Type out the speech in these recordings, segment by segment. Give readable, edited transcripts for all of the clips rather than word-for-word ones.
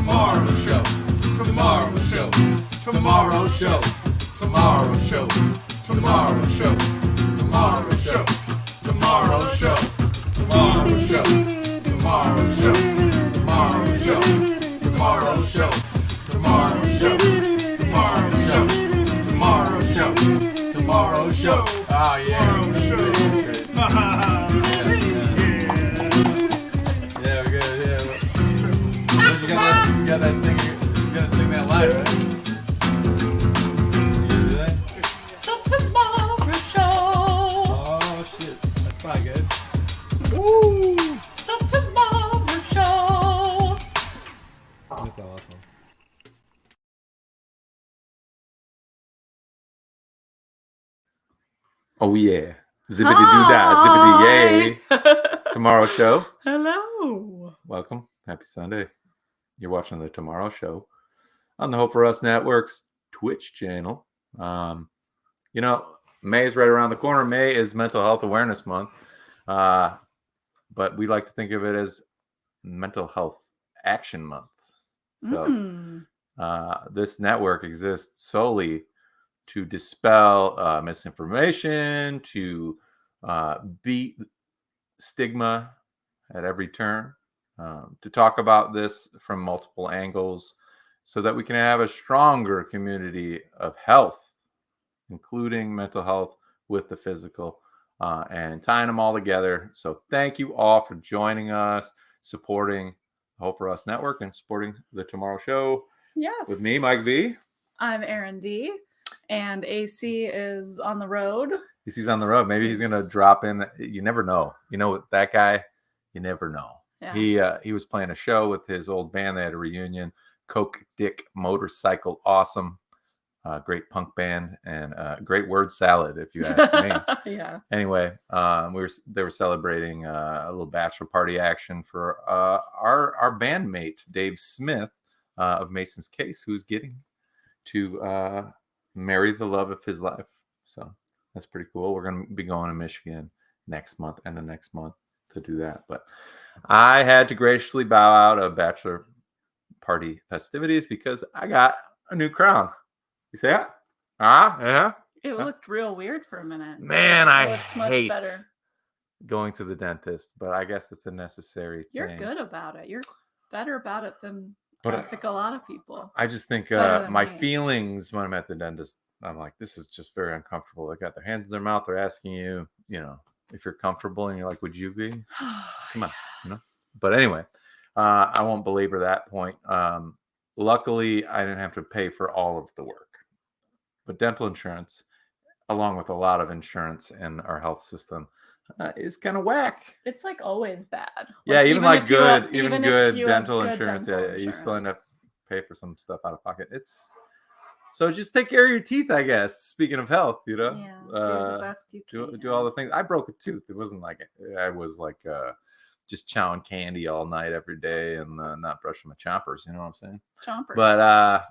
Tomorrow show. Tomorrow show. Tomorrow show. Tomorrow show. Tomorrow show. Tomorrow show. Tomorrow show. Tomorrow show. Tomorrow show. Tomorrow show. Tomorrow show. Tomorrow show. Tomorrow show. Tomorrow show. Tomorrow show. Oh yeah. Tomorrow show. Yeah, we're good. Yeah. You got that singing. You gotta sing that live, right? You do that? The Tomorrow Show. Oh shit, that's probably good. Woo! The Tomorrow Show. That's awesome. Oh yeah, zippity doo dah, zippity yay. Tomorrow show. Hello. Welcome. Happy Sunday. You're watching the Tomorrow Show on the Hope for Us Network's Twitch channel. You know, May is right around the corner. May is Mental Health Awareness Month. But we like to think of it as Mental Health Action Month. So this network exists solely to dispel misinformation, to beat stigma at every turn, to talk about this from multiple angles so that we can have a stronger community of health, including mental health with the physical, and tying them all together. So thank you all for joining us, supporting the Hope for Us Network and supporting the Tomorrow Show. Yes. With me, Mike V. I'm Erin D. And AC is on the road. He's on the road. Maybe he's gonna drop in. You never know. You know that guy. You never know. Yeah. He was playing a show with his old band. They had a reunion. Coke Dick Motorcycle, awesome, great punk band, and great word salad, if you ask me. Yeah. Anyway, they were celebrating a little bachelor party action for our bandmate Dave Smith of Mason's Case, who's getting to marry the love of his life. So that's pretty cool. We're going to be going to Michigan next month and the next month to do that. But I had to graciously bow out of bachelor party festivities because I got a new crown. You see that? Yeah. It looked real weird for a minute. Man, I much hate better. going to the dentist, but I guess it's a necessary thing. You're good about it. You're better about it than I think a lot of people. I just think my feelings when I'm at the dentist, I'm like, this is just very uncomfortable. They got their hands in their mouth. They're asking you, if you're comfortable, and you're like, would you be? Come on, But anyway, I won't belabor that point. Luckily, I didn't have to pay for all of the work. But dental insurance, along with a lot of insurance in our health system, is kind of whack. It's like always bad. Yeah, even good dental good insurance. Dental You still end up pay for some stuff out of pocket. So just take care of your teeth, I guess. Speaking of health, do the best you can. Do all the things. I broke a tooth. It wasn't like I was like just chowing candy all night every day and not brushing my chompers. You know what I'm saying? Chompers. But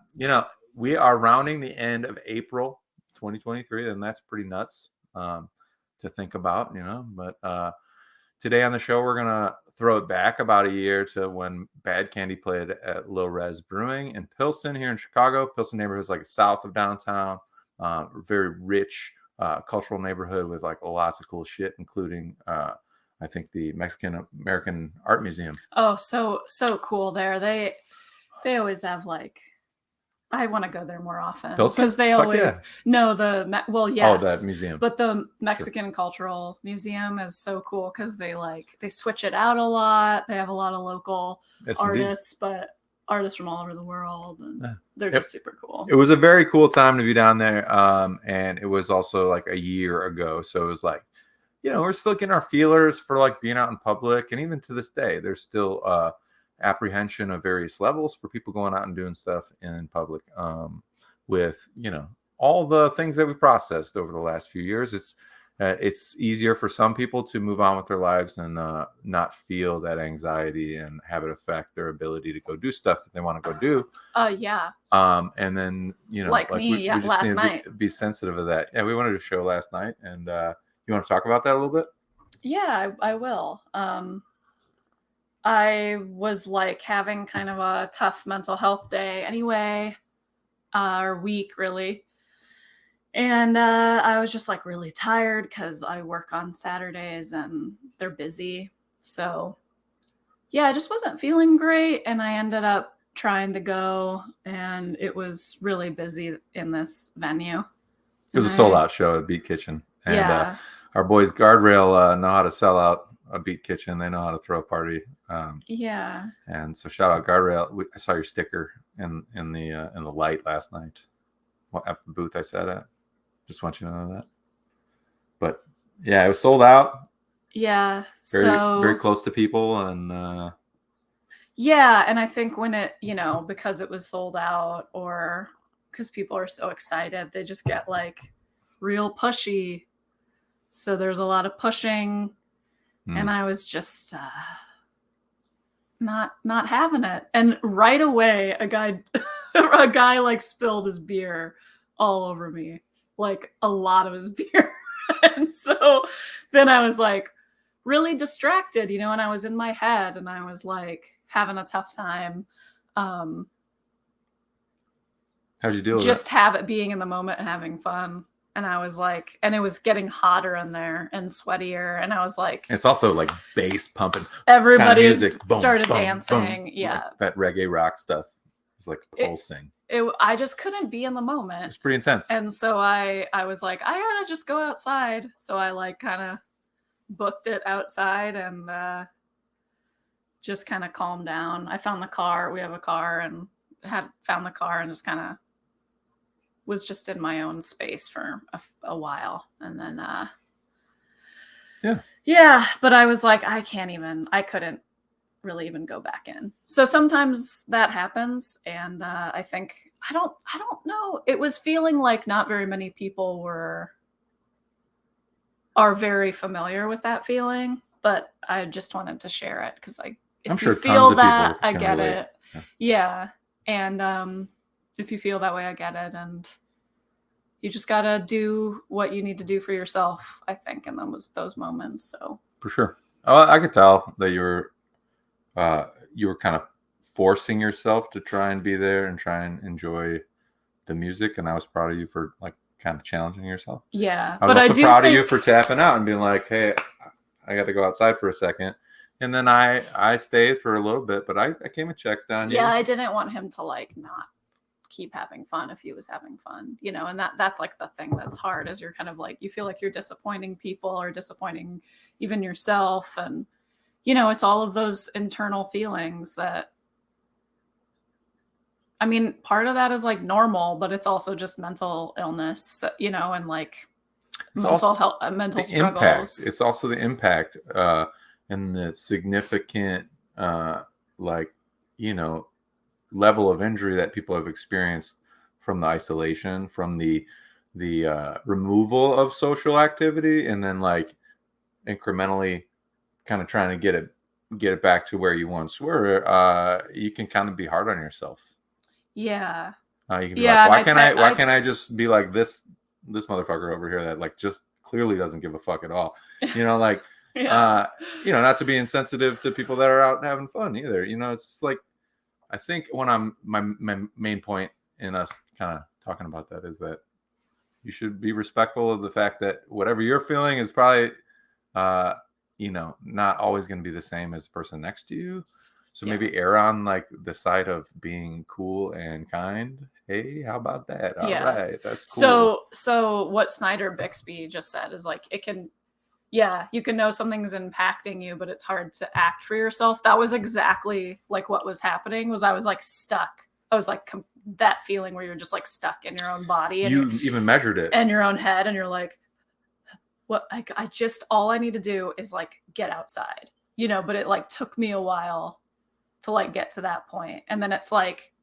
we are rounding the end of April 2023, and that's pretty nuts to think about, But today on the show, we're gonna throw it back about a year to when Badcandy played at Lo Rez Brewing in Pilsen here in Chicago. Pilsen neighborhood is like south of downtown, very rich cultural neighborhood with like lots of cool shit, including I think the Mexican American Art Museum. Oh, so cool there. They always have like. I want to go there more often because they always yes. Oh, that museum, but the Mexican Cultural Museum is so cool because they switch it out a lot. They have a lot of local artists, but artists from all over the world, and they're just super cool. It was a very cool time to be down there, and it was also like a year ago, so it was like, we're still getting our feelers for like being out in public, and even to this day, there's still apprehension of various levels for people going out and doing stuff in public with all the things that we processed over the last few years. It's easier for some people to move on with their lives and not feel that anxiety and have it affect their ability to go do stuff that they want to go do. Yeah. And then like me we just last night. Be sensitive of that. Yeah, we wanted to show last night, and you want to talk about that a little bit? Yeah, I will. I was like having kind of a tough mental health day anyway, or week really. And I was just like really tired because I work on Saturdays and they're busy. So yeah, I just wasn't feeling great. And I ended up trying to go, and it was really busy in this venue. It was a sold out show at Beat Kitchen. And yeah. Our boys Guardrail know how to sell out a Beat Kitchen. They know how to throw a party. Yeah. And so shout out Guardrail. I saw your sticker in the light last night at the booth I sat at. Just want you to know that. But yeah, it was sold out. Yeah. Very close to people. And yeah, and I think when it, because it was sold out, or because people are so excited, they just get like real pushy. So there's a lot of pushing, and I was just not having it. And right away, a guy like spilled his beer all over me, like a lot of his beer. And so then I was like really distracted, and I was in my head, and I was like having a tough time. How'd you deal with it? Just have it being in the moment and having fun. And I was like, and it was getting hotter in there and sweatier. And I was like, it's also like bass pumping. Everybody kind of music, started boom, dancing. Boom, yeah. Like that reggae rock stuff. It's like pulsing. I just couldn't be in the moment. It's pretty intense. And so I was like, I gotta just go outside. So I like kind of booked it outside and just kind of calmed down. I found the car. We have a car, and found the car and just kind of was just in my own space for a while. And then yeah, but I was like, I couldn't really even go back in. So sometimes that happens, and I think I don't know, it was feeling like not very many people are very familiar with that feeling, but I just wanted to share it because I'm sure you feel that, I get it. Yeah. And if you feel that way, I get it. And you just gotta do what you need to do for yourself, I think, in those moments. So for sure. I could tell that you were kind of forcing yourself to try and be there and try and enjoy the music, and I was proud of you for like kind of challenging yourself. Yeah. I was also proud of you for tapping out and being like, hey, I got to go outside for a second. And then I stayed for a little bit, but I came and checked on you. Yeah, I didn't want him to like not keep having fun if he was having fun, and that's like the thing that's hard, is you're kind of like, you feel like you're disappointing people or disappointing even yourself. And, it's all of those internal feelings that, I mean, part of that is like normal, but it's also just mental illness, and like mental health, mental struggles. Impact. It's also the impact and the significant, level of injury that people have experienced from the isolation, from the removal of social activity, and then like incrementally kind of trying to get it back to where you once were. You can kind of be hard on yourself. Yeah. You can be like, why can't I just be like this motherfucker over here that like just clearly doesn't give a fuck at all? Like, yeah. Not to be insensitive to people that are out having fun either. It's just like, I think my main point in us kind of talking about that is that you should be respectful of the fact that whatever you're feeling is probably, not always going to be the same as the person next to you. So maybe err on like the side of being cool and kind. Hey, how about that? All right, that's cool. So what Snyder Bixby just said is like, it can, you can know something's impacting you, but it's hard to act for yourself. That was exactly like what was happening. Was I was like stuck. I was like that feeling where you're just like stuck in your own body. And you even measured it in your own head, and you're like, what? I just, all I need to do is like get outside, But it like took me a while to like get to that point. And then it's like,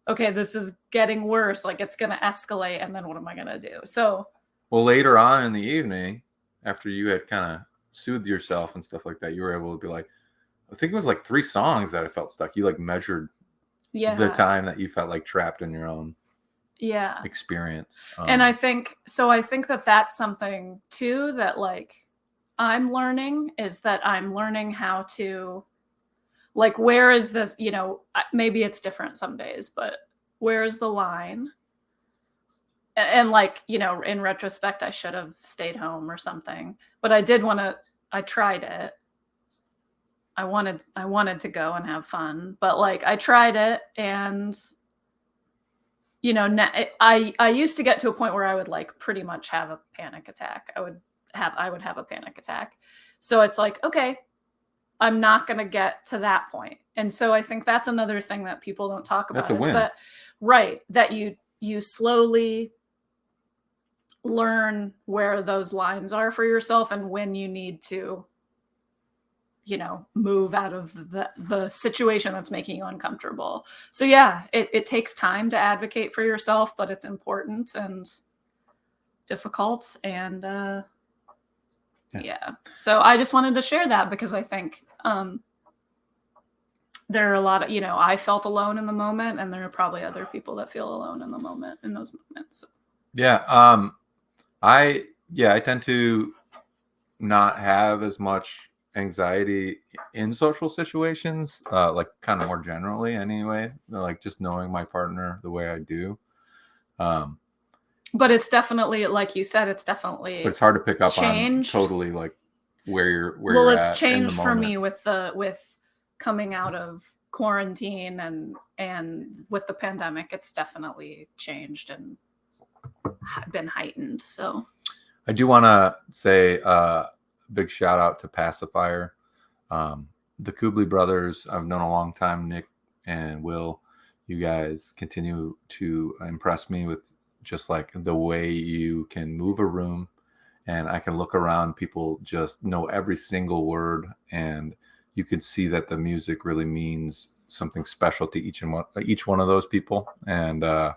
okay, this is getting worse. Like it's going to escalate. And then what am I going to do? So, well, later on in the evening, after you had kind of soothed yourself and stuff like that, you were able to be like, I think it was like 3 songs that I felt stuck. You like measured the time that you felt like trapped in your own experience. And I think that that's something too, that like I'm learning, is that I'm learning how to, Like, where is this, you know, maybe it's different some days, but where is the line? And like, you know, in retrospect, I should have stayed home or something, but I tried it. I wanted to go and have fun, but like I tried it, and you know, I used to get to a point where I would like pretty much have a panic attack. I would have a panic attack. So it's like, okay, I'm not going to get to that point. And so I think that's another thing that people don't talk about. That's a win. That you slowly learn where those lines are for yourself and when you need to, you know, move out of the situation that's making you uncomfortable. So yeah, it takes time to advocate for yourself, but it's important and difficult. And yeah. So I just wanted to share that because I think there are a lot of, you know, I felt alone in the moment, and there are probably other people that feel alone in the moment, in those moments. Yeah. I tend to not have as much anxiety in social situations, like kind of more generally anyway, like just knowing my partner the way I do. But it's definitely, like you said, but it's hard to pick up changed. On totally like where you're at. It's changed for me with coming out of quarantine and with the pandemic. It's definitely changed and been heightened. So I do want to say big shout out to Pacifier, the Kubley brothers. I've known a long time. Nick and Will, you guys continue to impress me with just like the way you can move a room, and I can look around, people just know every single word, and you can see that the music really means something special to each one of those people. And I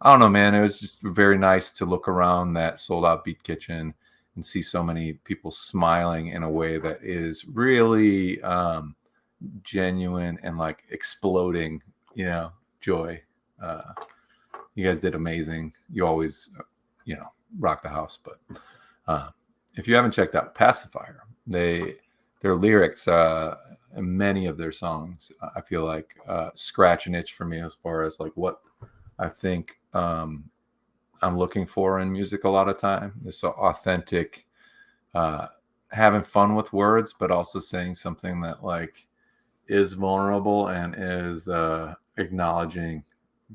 don't know, man, it was just very nice to look around that sold out Beat Kitchen and see so many people smiling in a way that is really genuine and like exploding, you know, joy. You guys did amazing. You always, you know, rock the house. But if you haven't checked out Pacifier, their lyrics, many of their songs, I feel like scratch an itch for me as far as like what I think I'm looking for in music a lot of time. It's so authentic, having fun with words, but also saying something that like is vulnerable and is acknowledging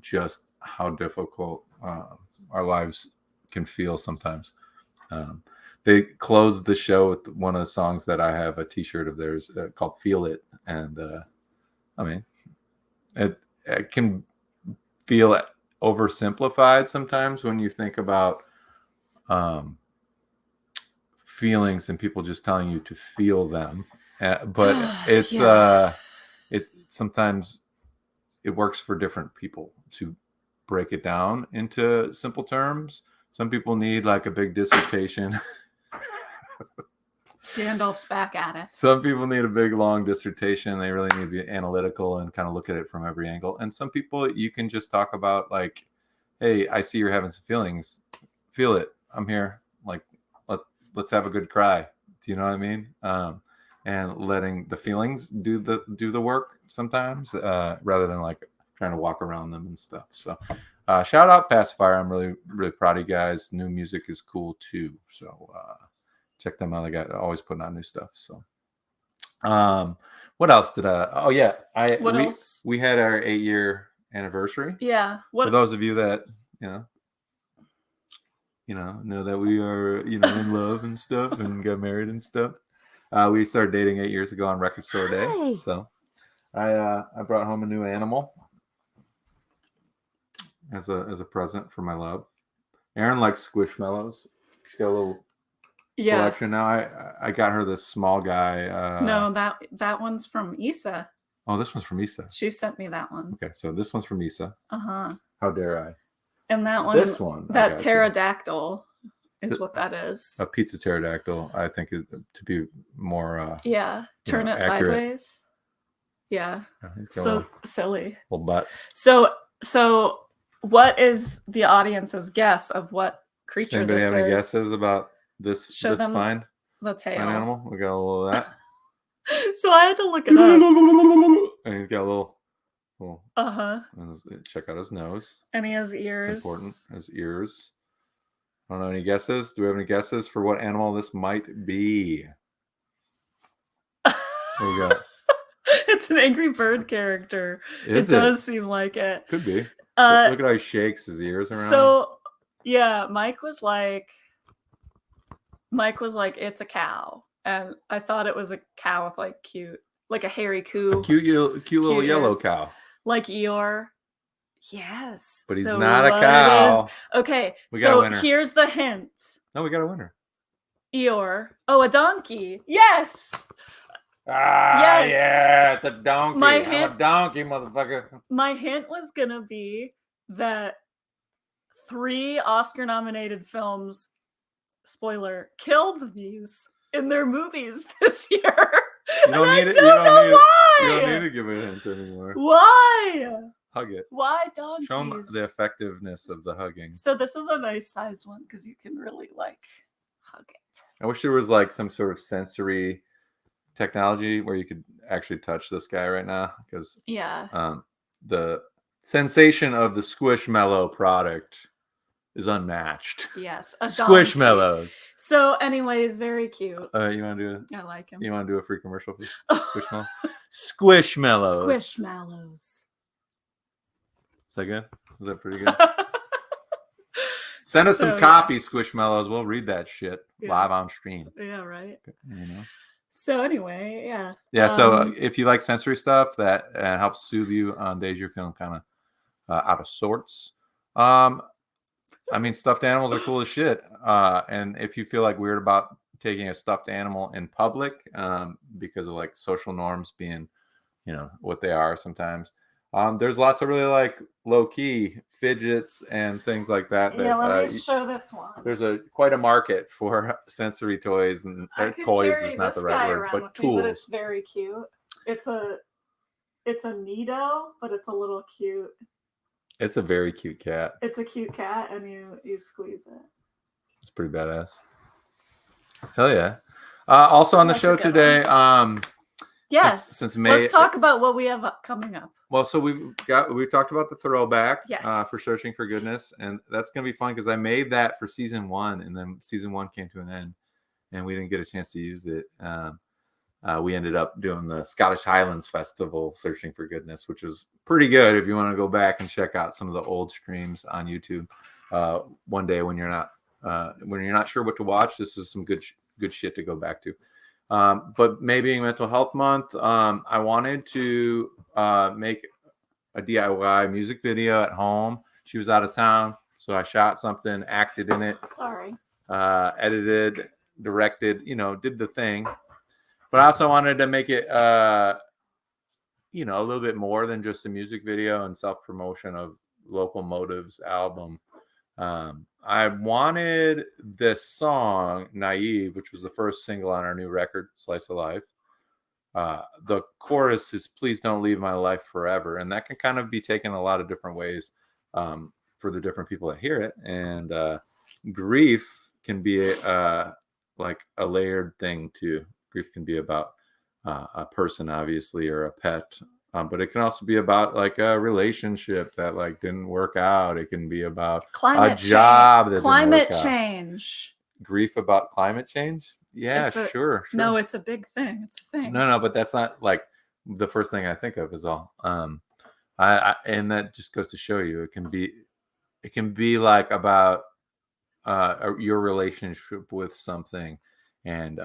just how difficult our lives can feel sometimes. They closed the show with one of the songs that I have a t-shirt of theirs called Feel It. And I mean, it can feel oversimplified sometimes when you think about feelings and people just telling you to feel them. But it's sometimes it works for different people to break it down into simple terms. Some people need like a big dissertation. Gandalf's back at it. Some people need a big, long dissertation. They really need to be analytical and kind of look at it from every angle. And some people, you can just talk about like, hey, I see you're having some feelings. Feel it. I'm here. Like, let's have a good cry. Do you know what I mean? And letting the feelings do the work sometimes, rather than like trying to walk around them and stuff. So shout out Pacifier. I'm really, really proud of you guys. New music is cool too. So check them out. They got always putting out new stuff. So what else did we had our 8-year anniversary. Yeah. For those of you that know that we are in love and stuff and got married and stuff. We started dating 8 years ago on Record Store Day. Hi. So I brought home a new animal as a present for my love. Erin likes Squishmallows. She got a little collection now. I got her this small guy. No, that one's from Issa. Oh, this one's from Issa. She sent me that one. Okay, so this one's from Issa. Uh-huh. How dare I? And this one, that pterodactyl is what that is. A pizza pterodactyl, I think, is to be more turn it accurate. Sideways. Yeah. So silly. Little butt. So what is the audience's guess of what creature this is? Anybody have any guesses about this fine the tail animal? We got a little of that. So I had to look it up. And he's got a little check out his nose. And he has ears. It's important. His ears. I don't know, any guesses? Do we have any guesses for what animal this might be? What we got? It's an Angry Bird character. It does seem like it. Could be. Look at how he shakes his ears around. So, yeah, Mike was like, it's a cow. And I thought it was a cow with like a hairy coo. Cute little yellow cow. Like Eeyore. Yes. But he's not a cow. Okay, so here's the hint. No, we got a winner. Eeyore. Oh, a donkey. Yes. Yes. Yeah, it's a donkey. I'm a donkey, motherfucker. My hint was gonna be that 3 Oscar-nominated films, spoiler, killed these in their movies this year. You don't need it. You don't need to give it a hint anymore. Why? Hug it. Why donkeys? Show them the effectiveness of the hugging. So this is a nice size one because you can really hug it. I wish there was some sort of sensory technology where you could actually touch this guy right now, because the sensation of the Squishmallow product is unmatched. Yes, Squishmallows. So, anyways, very cute. You want to do? I like him. You want to do a free commercial for Squishmallow? Squishmallows. Squishmallows. Is that good? Is that pretty good? Send us some copies, Squishmallows. We'll read that shit live on stream. Yeah, right. You know. So anyway, yeah. Yeah. So if you like sensory stuff that helps soothe you on days you're feeling kind of out of sorts, I mean, stuffed animals are cool as shit. And if you feel weird about taking a stuffed animal in public because of social norms being, what they are sometimes, there's lots of really low-key fidgets and things like that. Yeah, let me show this one. There's quite a market for sensory toys, and toys is not the right word, but tools. But it's very cute. It's a Nido, but it's a little cute. It's a very cute cat. It's a cute cat, and you squeeze it. It's pretty badass. Hell yeah. Also on the show today, yes. Since May, let's talk about what we have coming up. Well, so we've talked about the throwback for Searching for Goodness, and that's gonna be fun because I made that for season 1, and then season 1 came to an end, and we didn't get a chance to use it. We ended up doing the Scottish Highlands Festival Searching for Goodness, which was pretty good. If you want to go back and check out some of the old streams on YouTube, one day when you're not sure what to watch, this is some good shit to go back to. But May being Mental Health Month, I wanted to make a DIY music video at home. She was out of town, so I shot something, acted in it. Sorry. Edited, directed, did the thing. But I also wanted to make it, a little bit more than just a music video and self-promotion of Local Motive's album. I wanted this song, Naive, which was the first single on our new record, Slice of Life. The chorus is Please Don't Leave My Life Forever. And that can kind of be taken a lot of different ways for the different people that hear it. And grief can be a layered thing too. Grief can be about a person, obviously, or a pet. But it can also be about a relationship that didn't work out. It can be about a job that climate change. Grief about climate change? Yeah, sure. No, it's a big thing. It's a thing. No, but that's not the first thing I think of is all. And that just goes to show you it can be about your relationship with something. And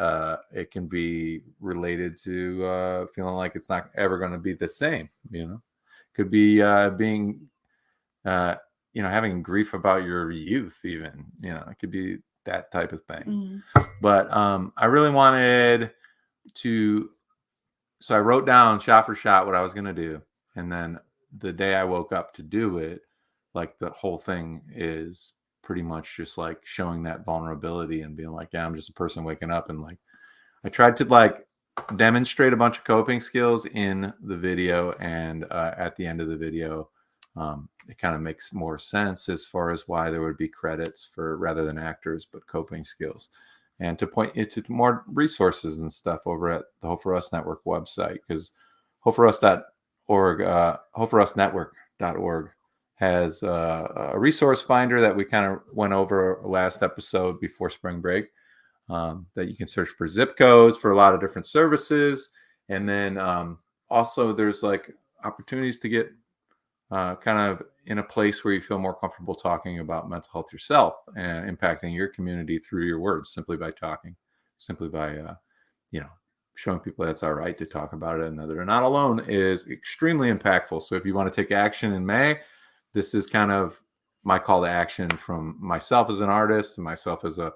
it can be related to feeling like it's not ever going to be the same. Could be being, having grief about your youth. Even it could be that type of thing. But I really wanted to, so I wrote down shot for shot what I was going to do, and then the day I woke up to do it, the whole thing is pretty much just showing that vulnerability and being yeah, I'm just a person waking up. And I tried to demonstrate a bunch of coping skills in the video, and at the end of the video it kind of makes more sense as far as why there would be credits for rather than actors, but coping skills. and to point you to more resources and stuff over at the Hope for Us Network website, because hopeforus.org, hopeforusnetwork.org has a resource finder that we kind of went over last episode before spring break, that you can search for zip codes for a lot of different services. And then also there's like opportunities to get kind of in a place where you feel more comfortable talking about mental health yourself and impacting your community through your words, simply by talking, simply by, showing people that's all right to talk about it and that they're not alone is extremely impactful. So if you want to take action in May, this is kind of my call to action from myself as an artist and myself as a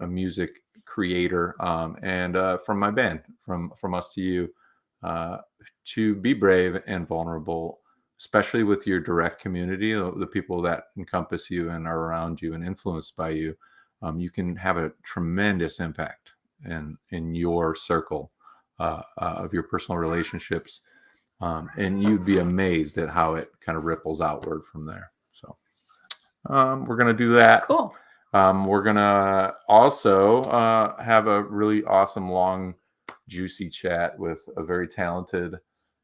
music creator, and from my band, from us to you, to be brave and vulnerable, especially with your direct community, the people that encompass you and are around you and influenced by you. You can have a tremendous impact in your circle of your personal relationships. And you'd be amazed at how it kind of ripples outward from there. So we're going to do that. Cool. We're going to also have a really awesome, long, juicy chat with a very talented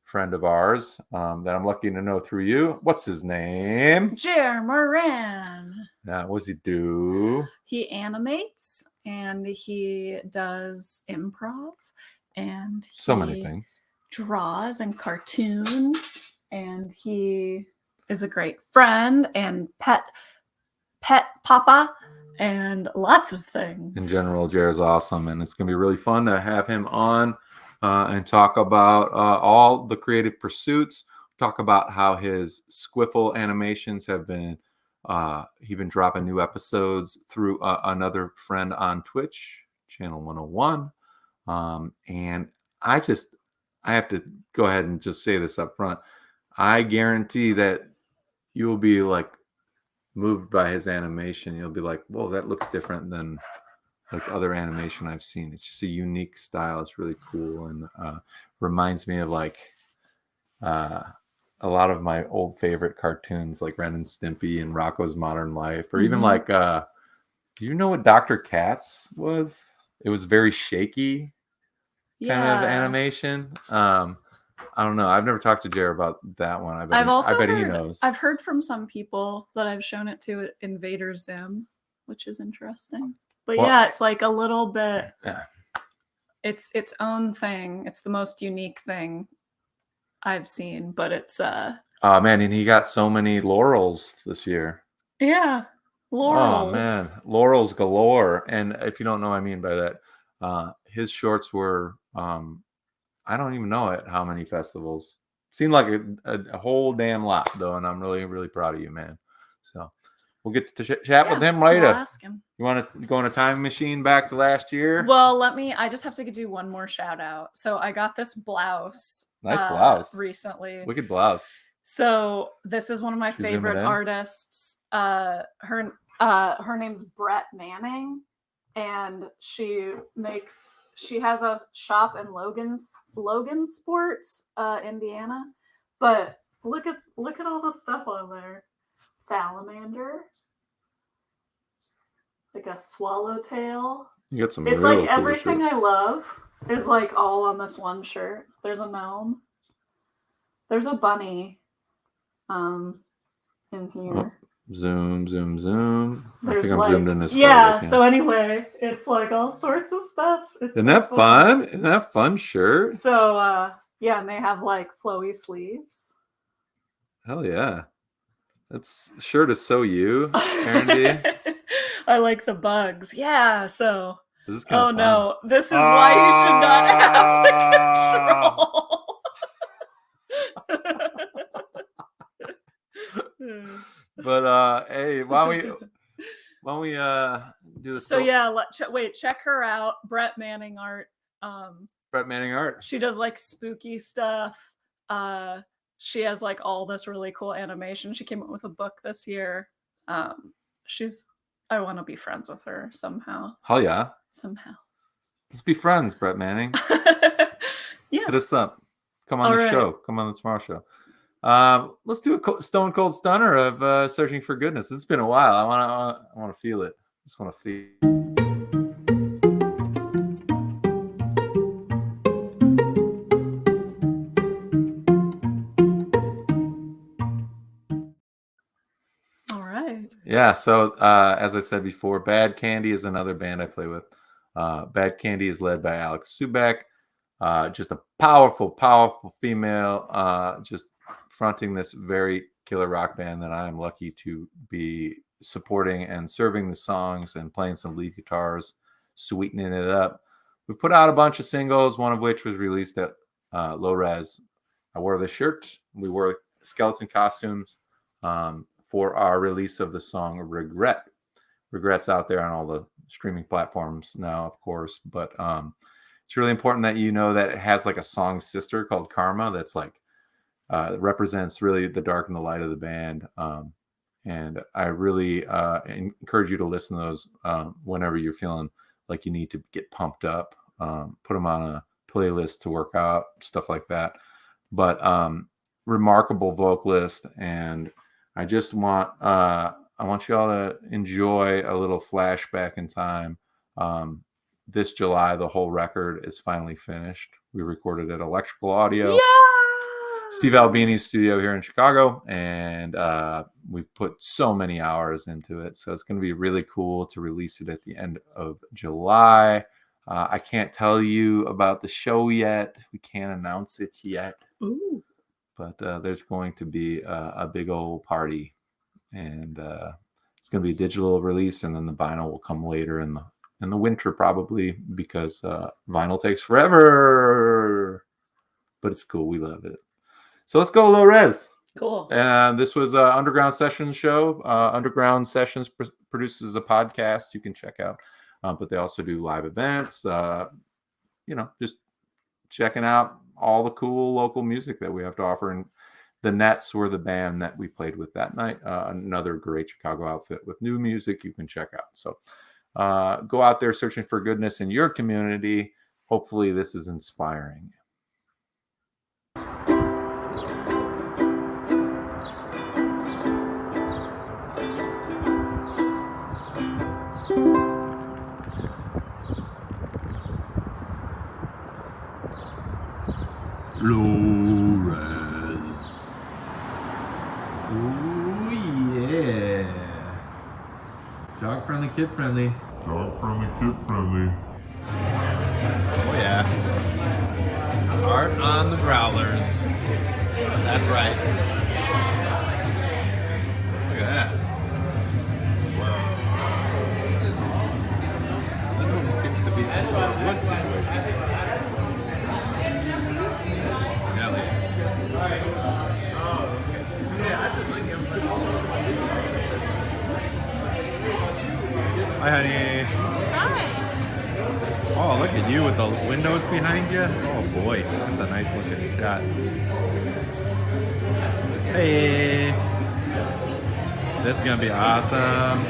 friend of ours that I'm lucky to know through you. What's his name? Jer Moran. What does he do? He animates and he does improv and so many things. Draws and cartoons, and he is a great friend and pet papa and lots of things. In general, Jer's awesome, and it's going to be really fun to have him on and talk about all the creative pursuits, talk about how his Squiffle animations have been, he's been dropping new episodes through another friend on Twitch, Channel 101. And I have to go ahead and just say this up front. I guarantee that you will be like moved by his animation. You'll be like, whoa, that looks different than like other animation I've seen. It's just a unique style. It's really cool, and reminds me of like a lot of my old favorite cartoons like Ren and Stimpy and Rocko's Modern Life, or even like, do you know what Dr. Katz was? It was very shaky kind of animation. I don't know. I've never talked to Jer about that one. I bet he knows. I've heard from some people that I've shown it to Invader Zim, which is interesting. But it's like a little bit. Yeah. It's its own thing. It's the most unique thing I've seen. But it's Oh man, and he got so many laurels this year. Yeah, laurels. Oh man, laurels galore. And if you don't know what I mean by that, his shorts were. I don't even know at how many festivals. Seemed like a whole damn lot, though, and I'm really, really proud of you, man. So we'll get to chat with him later. I'll ask him. You want to go in a time machine back to last year? Well, I just have to do one more shout out. So I got this blouse. Nice blouse. Recently. Wicked blouse. So this is one of my favorite artists. Her name's Brett Manning, and she has a shop in Logansport, Indiana. But look at all the stuff on there. Salamander, like a swallowtail. You got some. It's like cool everything I love is like all on this one shirt. There's a gnome. There's a bunny. In here. Oh, zoom. There's I think I'm zoomed in this. Yeah. So anyway, it's like all sorts of stuff. Isn't that fun? Isn't that fun shirt? So and they have like flowy sleeves. Hell yeah. That's shirt is so you, Erin D. I like the bugs. Yeah. So. This is kind of fun. No! This is why you should not have the control. But hey, why don't we do this? So check her out, Brett Manning art. Brett Manning art. She does like spooky stuff. She has like all this really cool animation. She came up with a book this year. I want to be friends with her somehow. Hell yeah. Somehow. Let's be friends, Brett Manning. Yeah. Hit us up. Come on the show. Come on the Tomorrow Show. Let's do a stone cold stunner of Searching for Goodness. It's been a while. I want to feel it. I just want to feel. Yeah. So as I said before, Badcandy is another band I play with. Badcandy is led by Alex Subak. Just a powerful female, just fronting this very killer rock band that I am lucky to be supporting and serving the songs and playing some lead guitars, sweetening it up. We put out a bunch of singles, one of which was released at Lo Rez. I wore the shirt. We wore skeleton costumes for our release of the song Regret. Regret's out there on all the streaming platforms now, of course, but it's really important that you know that it has like a song sister called Karma that's like represents really the dark and the light of the band. And I really encourage you to listen to those whenever you're feeling like you need to get pumped up. Put them on a playlist to work out, stuff like that. But remarkable vocalist, and I just want I want you all to enjoy a little flashback in time. This July, the whole record is finally finished. We recorded at Electrical Audio. Yeah! Steve Albini's studio here in Chicago, and we've put so many hours into it. So it's going to be really cool to release it at the end of July. I can't tell you about the show yet. We can't announce it yet. Ooh. But there's going to be a big old party, and it's going to be a digital release, and then the vinyl will come later in the winter probably, because vinyl takes forever. But it's cool. We love it. So let's go Lo Rez. Cool. And this was Underground Sessions show. Underground Sessions produces a podcast you can check out. But they also do live events. Just checking out all the cool local music that we have to offer. And the Nets were the band that we played with that night. Another great Chicago outfit with new music you can check out. So go out there searching for goodness in your community. Hopefully this is inspiring. Lo Rez. Ooh, yeah. Dog friendly, kid friendly. Dog friendly, kid friendly. Oh, yeah. Art on the growlers. That's right. Look at that. Wow. This one seems to be some sort of wood situation. Hi, honey. Hi. Oh, look at you with the windows behind you. Oh boy, that's a nice looking shot. Hey. This is gonna be awesome.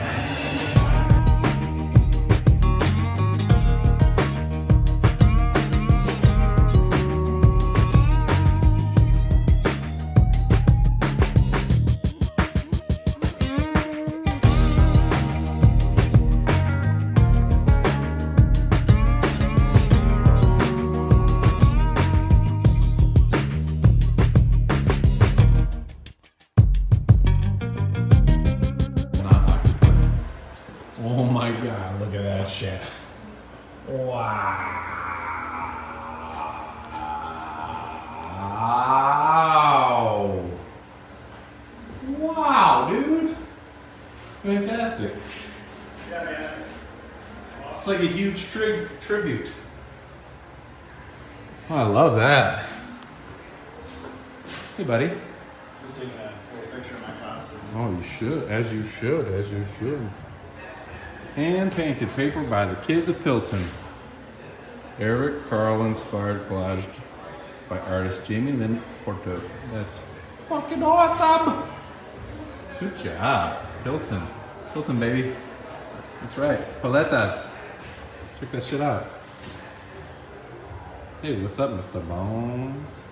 Shit. Wow. Wow, dude. Fantastic. Yeah, man. It's like a huge tribute. Oh, I love that. Hey, buddy. Just taking a little picture of my costume. Oh, you should. As you should. Hand-painted paper by the kids of Pilsen. Eric Carl inspired collage by artist Jamie Lynn Porto. That's fucking awesome. Good job. Pilsen, baby. That's right. Paletas. Check that shit out. Hey, what's up, Mr. Bones?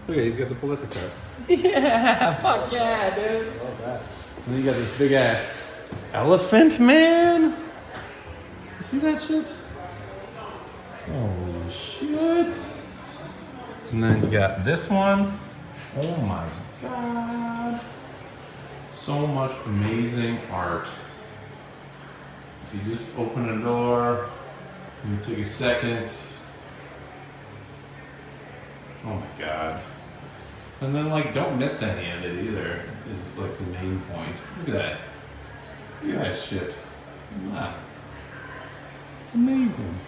Look at, he's got the Paleta card. Yeah, fuck yeah, dude. Love that. And then you got this big ass elephant, man. You see that shit? Holy shit. And then you got this one. Oh my god. so much amazing art. If you just open a door, you take a second. Oh my god. And then like don't miss any of it either, is like the main point. Look at that. Look at that shit. Wow. It's amazing.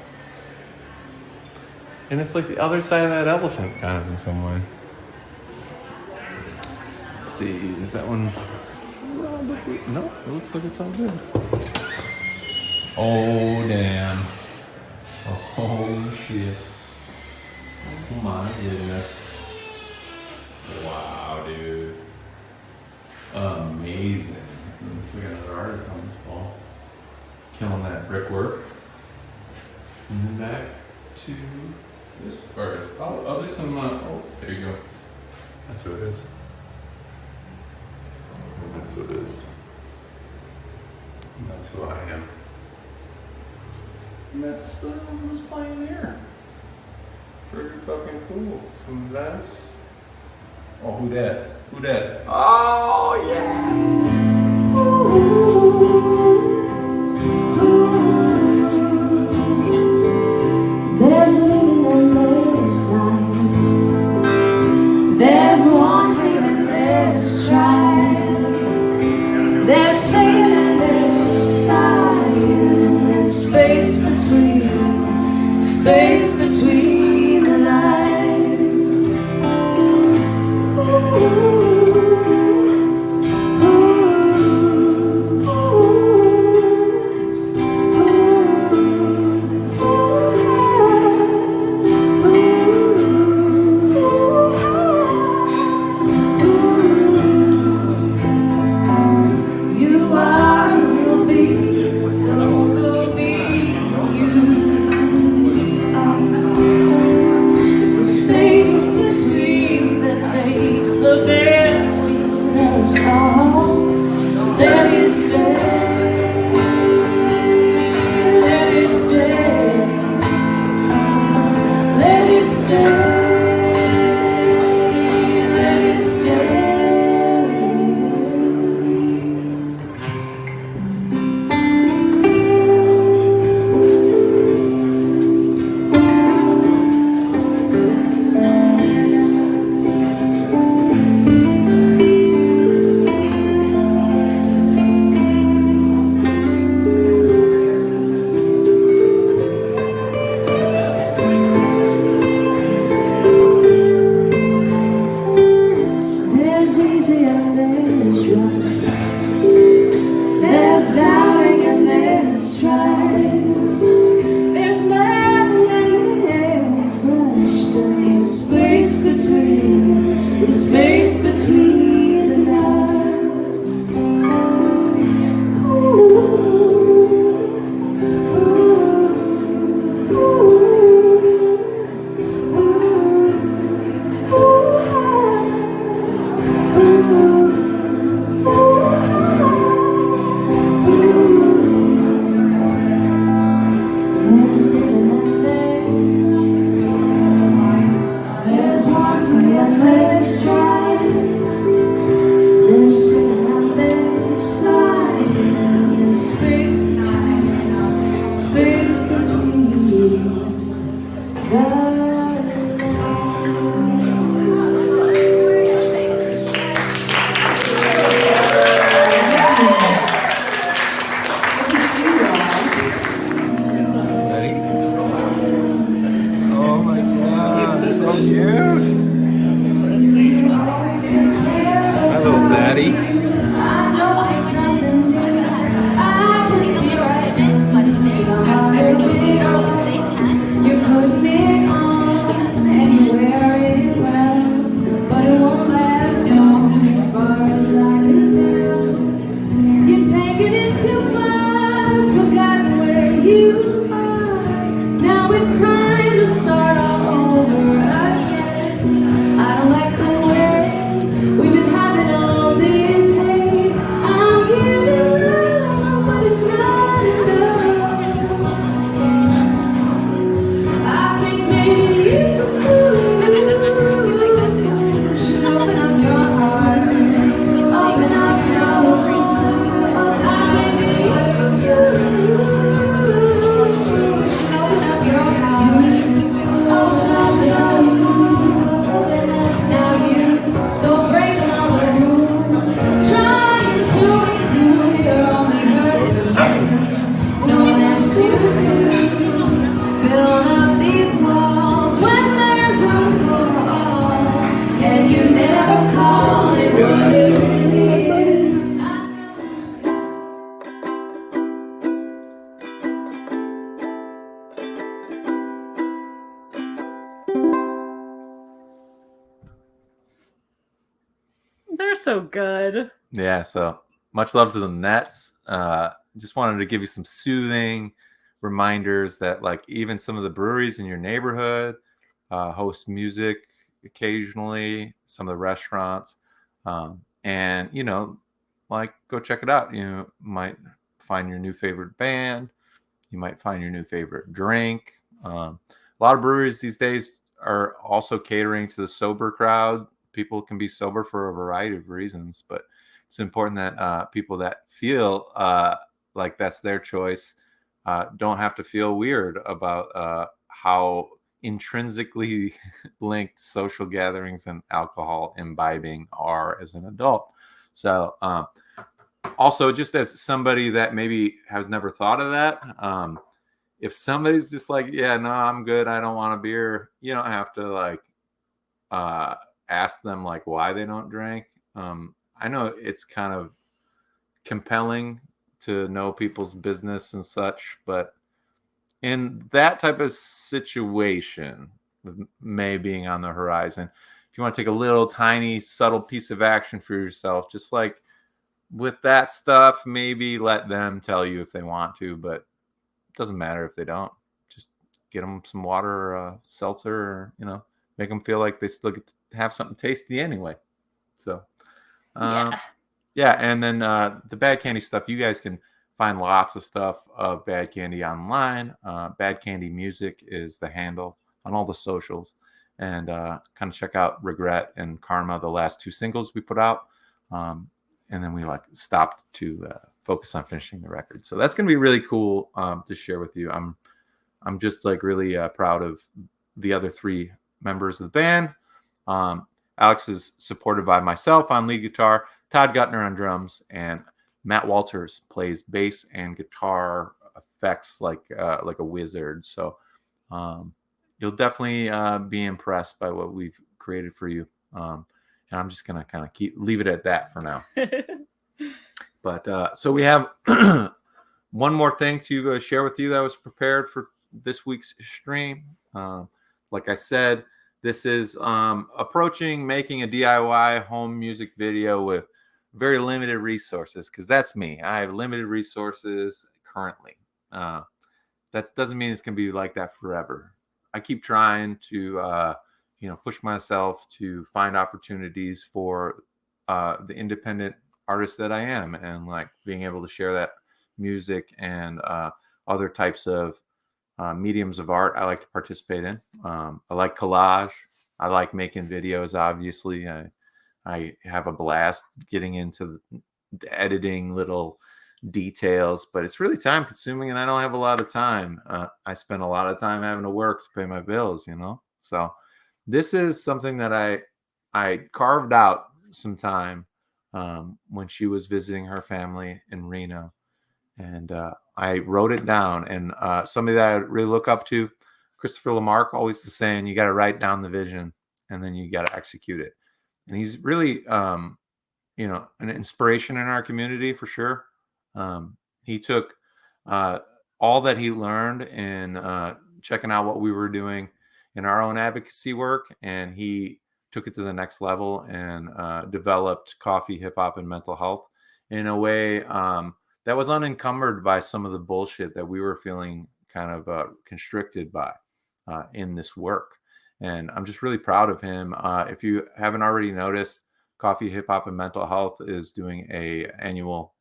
And it's like the other side of that elephant kind of in some way. Let's see, is that one? No, it looks like it's all good. Oh damn. Oh shit. Oh my goodness. Wow, dude. Amazing. Looks like another artist on this ball. Killing that brickwork. And then back to this artist. I'll do some, oh, there you go. That's who it is. That's who it is. And that's who I am. And that's who's playing there. Pretty fucking cool. So that's. Oh, who that? Who that? Oh, yeah! There's living and there's lying. There's wanting and there's trying. There's singing and there's sighing. And there's space between the lines. Ooh. so good. Yeah, so much love to the Nets. Just wanted to give you some soothing reminders that like even some of the breweries in your neighborhood host music occasionally, some of the restaurants. And like go check it out. You might find your new favorite band. You might find your new favorite drink. A lot of breweries these days are also catering to the sober crowd. People can be sober for a variety of reasons, but it's important that people that feel like that's their choice don't have to feel weird about how intrinsically linked social gatherings and alcohol imbibing are as an adult. So also, just as somebody that maybe has never thought of that, if somebody's just like, yeah, no, I'm good, I don't want a beer, you don't have to like ask them like why they don't drink. I know it's kind of compelling to know people's business and such, but in that type of situation, with May being on the horizon, if you want to take a little tiny subtle piece of action for yourself, just like with that stuff, maybe let them tell you if they want to, but it doesn't matter if they don't. Just get them some water or a seltzer, or make them feel like they still get to have something tasty anyway. So yeah, and then the Bad Candy stuff, you guys can find lots of stuff of Bad Candy online. Bad Candy Music is the handle on all the socials, and kind of check out Regret and Karma, the last 2 singles we put out. And then we like stopped to focus on finishing the record. So that's going to be really cool to share with you. I'm just like really proud of the other 3 members of the band. Alex is supported by myself on lead guitar, Todd Guttner on drums, and Matt Walters plays bass and guitar effects like a wizard. So you'll definitely be impressed by what we've created for you. And I'm just going to kind of leave it at that for now. But so we have one more thing to share with you that was prepared for this week's stream. Like I said, this is approaching making a DIY home music video with very limited resources, because that's me. I have limited resources currently. That doesn't mean it's going to be like that forever. I keep trying to push myself to find opportunities for the independent artist that I am, and like being able to share that music and other types of mediums of art I like to participate in. I like collage. I like making videos. Obviously, I have a blast getting into the editing little details, but it's really time consuming, and I don't have a lot of time. I spend a lot of time having to work to pay my bills, So this is something that I carved out some time when she was visiting her family in Reno, and I wrote it down. And somebody that I really look up to, Christopher Lamarck, always is saying you got to write down the vision and then you got to execute it. And he's really an inspiration in our community for sure. He took all that he learned in checking out what we were doing in our own advocacy work, and he took it to the next level and developed coffee, hip hop, and mental health in a way that was unencumbered by some of the bullshit that we were feeling kind of constricted by in this work. And I'm just really proud of him. If you haven't already noticed, Coffee, Hip Hop, and Mental Health is doing a annual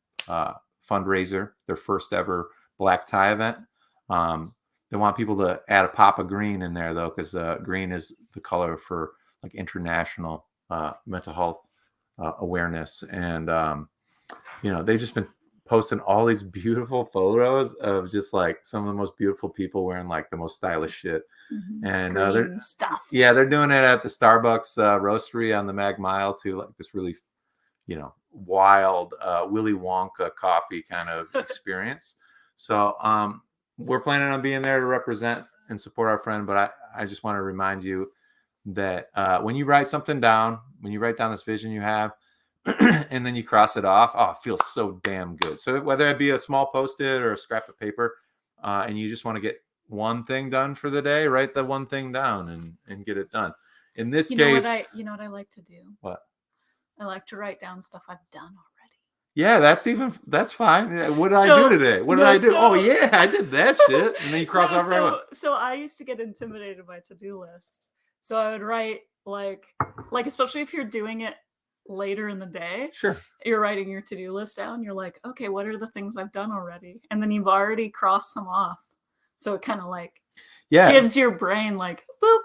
fundraiser, their first ever black tie event. They want people to add a pop of green in there, though, because green is the color for like international mental health awareness. And they've just been posting all these beautiful photos of just like some of the most beautiful people wearing like the most stylish shit. Mm-hmm. And they're doing it at the Starbucks roastery on the Mag Mile too, like this really wild Willy Wonka coffee kind of experience. So we're planning on being there to represent and support our friend, but I just want to remind you that when you write something down, when you write down this vision you have, and then you cross it off, it feels so damn good. So whether it be a small Post-it or a scrap of paper, and you just want to get one thing done for the day, write the one thing down and get it done. In this case, you know what I like to do? What? I like to write down stuff I've done already. Yeah, that's fine. What did I do today? What did I do? Oh yeah, I did that shit. And then you cross off right away. So I used to get intimidated by to-do lists. So I would write like especially if you're doing it later in the day. Sure. You're writing your to-do list down. You're like, okay, what are the things I've done already? And then you've already crossed some off. So it kind of like gives your brain like, boop,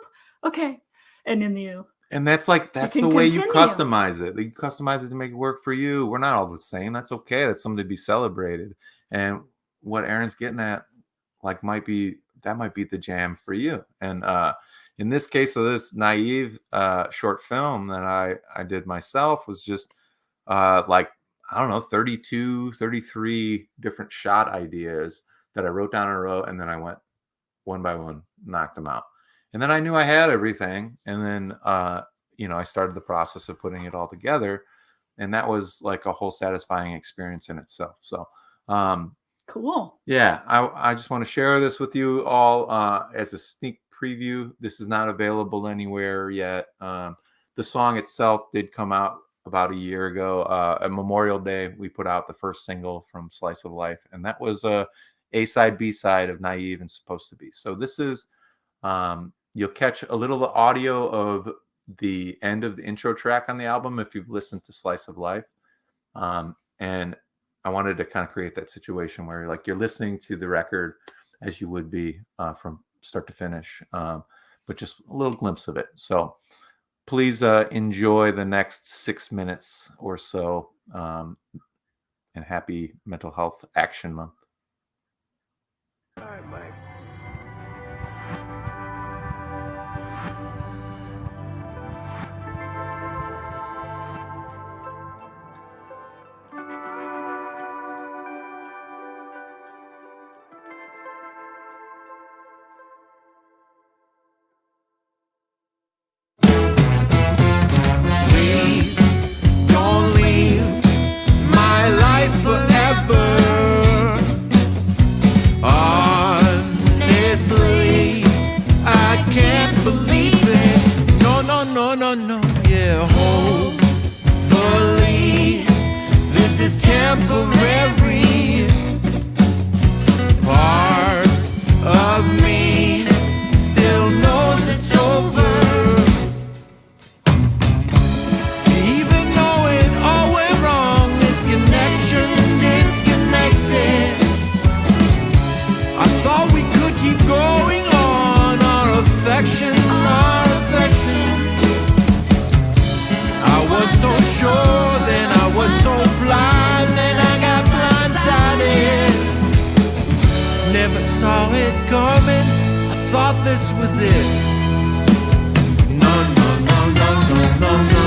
okay. And then and that's the way you customize it. You customize it to make it work for you. We're not all the same. That's okay. That's something to be celebrated. And what Erin's getting at, like, might be the jam for you. And in this case of this naive short film that I did myself was just like, I don't know, 32, 33 different shot ideas that I wrote down in a row. And then I went one by one, knocked them out. And then I knew I had everything. And then, I started the process of putting it all together. And that was like a whole satisfying experience in itself. So, cool. Yeah, I just want to share this with you all as a sneak preview. This is not available anywhere yet. The song itself did come out about a year ago. At Memorial Day, we put out the first single from Slice of Life. And that was A-side, B-side of Naive and Supposed to Be. So this is... you'll catch a little audio of the end of the intro track on the album if you've listened to Slice of Life. And I wanted to kind of create that situation where you're listening to the record as you would be from start to finish, but just a little glimpse of it. So please enjoy the next 6 minutes or so, and happy Mental Health Action Month. All right, Mike. No, yeah, hopefully this is temporary. Part of me still knows it's over, even though it all went wrong. Disconnection, disconnected. I thought we could keep going on, our affection, I was so sure, then I was so blind, then I got blindsided. Never saw it coming, I thought this was it. No, no, no, no, no, no, no.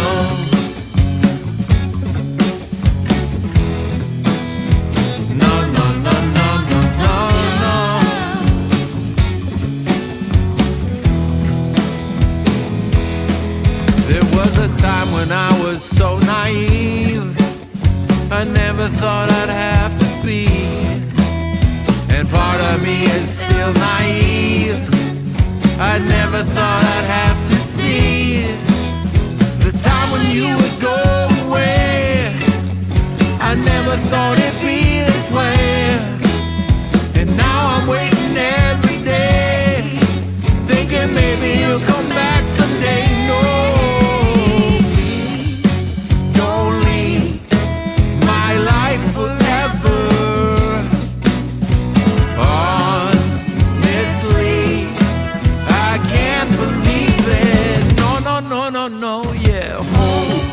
No, no, no, no, no, no, no. There was a time when I was so naive, I never thought I'd have to be. And part of me is still naive, I never thought I'd have to see the time when you would go away. I never thought it'd be this way. And now I'm waiting every day, thinking maybe you'll come back someday. No, no, yeah, hopefully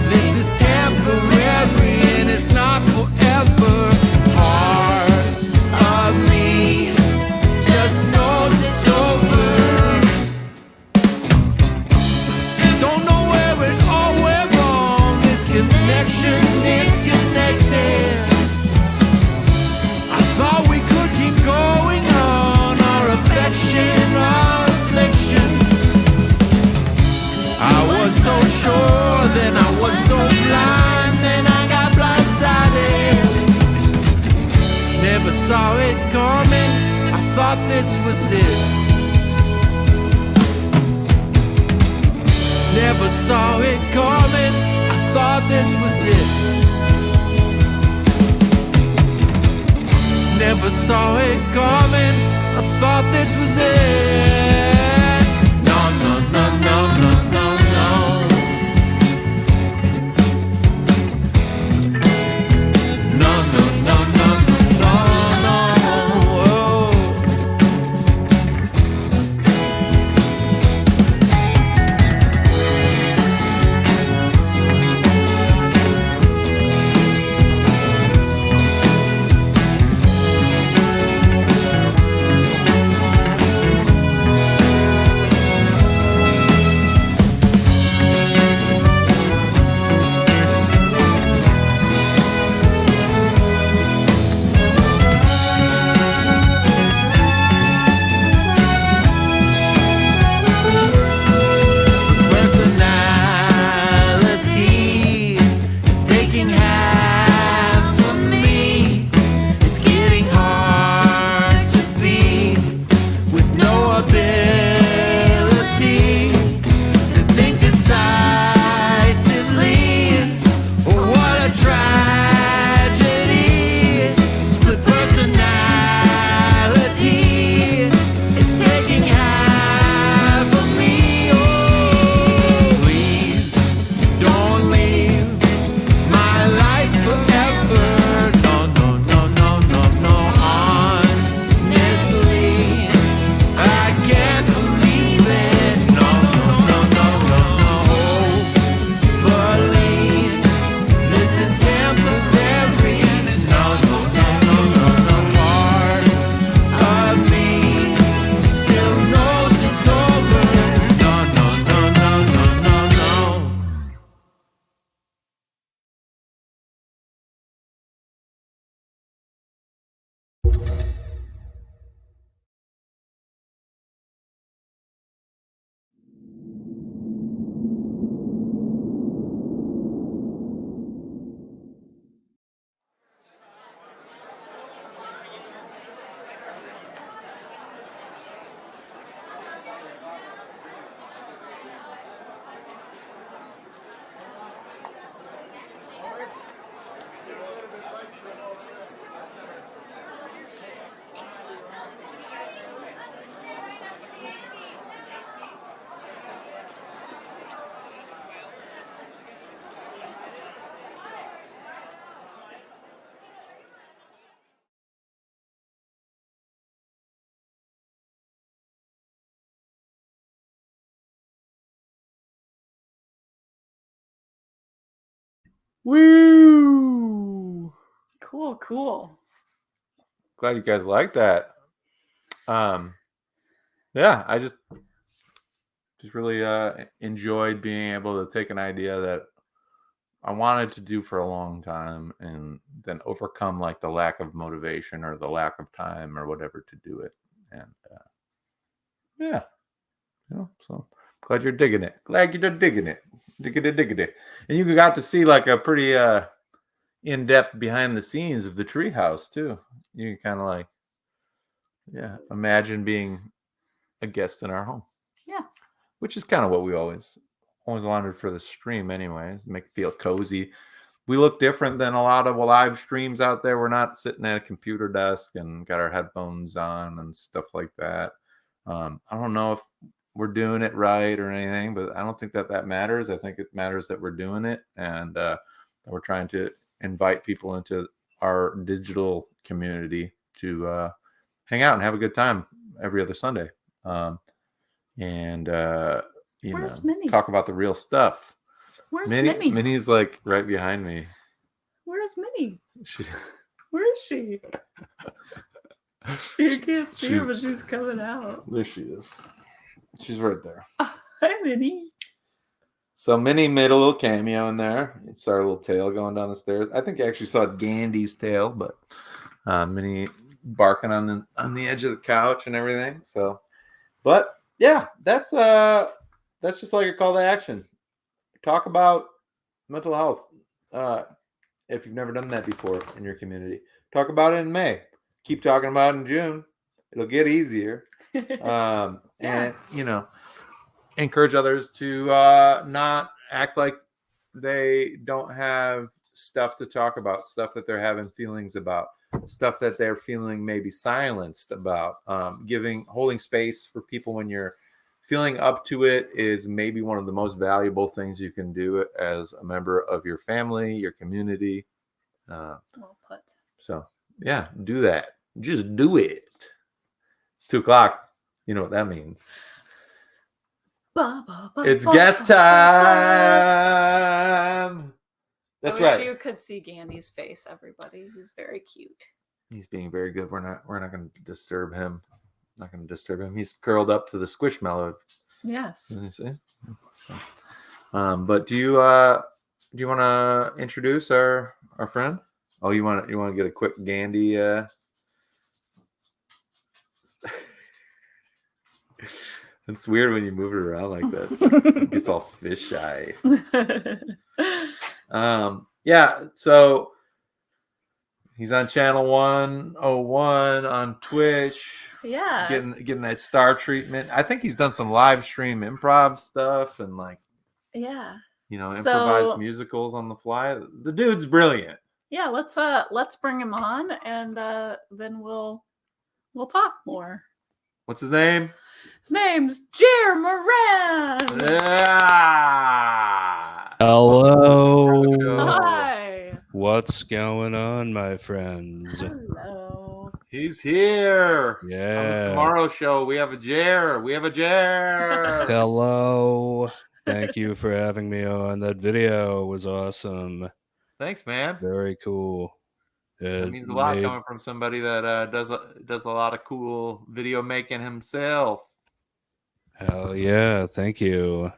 this is temporary and it's not forever. Part of me just knows it's over. Don't know where it all went wrong. This connection disconnected. I thought we could keep going on, our affection, our affliction. I was so sure, then I was so blind, then I got blindsided. Never saw it coming, I thought this was it. never saw it coming. I thought this was it. Never saw it coming. I thought this was it. No, no, no, no, no, no, no. No, no, no, no, no, no, no. Personality is taking half of me. It's getting hard to be with no ability to think decisively. Oh, what a tragedy! Split personality is taking half of me. Oh, please don't leave my life forever. No, no, no, no, no, no. Honestly, I can't believe it. No, no, no, no, no, no. Hopefully, this is temporary. No, no, no, no, no, no. Part of me still knows it's over. No, no, no, no, no, no, no. Woo! Cool. Glad you guys like that. Yeah, I just really enjoyed being able to take an idea that I wanted to do for a long time and then overcome like the lack of motivation or the lack of time or whatever to do it. And yeah, so glad you're digging it. Glad you're digging it. Digging it. And you got to see like a pretty in-depth behind the scenes of the Treehouse too. You can kind of like, imagine being a guest in our home. Yeah. Which is kind of what we always wanted for the stream anyways, make it feel cozy. We look different than a lot of live streams out there. We're not sitting at a computer desk and got our headphones on and stuff like that. I don't know if we're doing it right or anything, but I don't think that matters. I think it matters that we're doing it and that we're trying to invite people into our digital community to hang out and have a good time every other Sunday. And Where's Minnie? talk about the real stuff. Where's Minnie? Minnie's like right behind me. Where's Minnie? She's Where is she? You can't see her, but she's coming out. There she is. She's right there. Hi, Minnie. So Minnie made a little cameo in there. It's our little tail going down the stairs. I think I actually saw Gandy's tail, but Minnie barking on the edge of the couch and everything. So, but yeah, that's just like a call to action. Talk about mental health. If you've never done that before in your community, talk about it in May. Keep talking about it in June. It'll get easier. And encourage others to not act like they don't have stuff to talk about, stuff that they're having feelings about, stuff that they're feeling maybe silenced about. Holding space for people when you're feeling up to it is maybe one of the most valuable things you can do as a member of your family, your community. Well put. So yeah, do that. Just do it. It's 2:00. You know what that means. It's guest time. That's right. I wish you could see Gandy's face, everybody. He's very cute. He's being very good. We're not going to disturb him. Not going to disturb him. He's curled up to the squishmallow. Yes. You see? So, but do you want to introduce our friend? Oh, you want to get a quick Gandy? It's weird when you move it around like that. So it gets all fisheye. Yeah. So he's on channel 101 on Twitch. Yeah. Getting that star treatment. I think he's done some live stream improv stuff and improvised musicals on the fly. The dude's brilliant. Yeah, let's bring him on and then we'll talk more. What's his name? His name's Jer Moran. Yeah. Hello. Hi. What's going on, my friends? Hello. He's here. Yeah. On the Tomorrow Show, we have a Jer. Hello. Thank you for having me on. That video was awesome. Thanks, man. Very cool. It means a lot coming from somebody that does a lot of cool video making himself. Hell yeah. Thank you.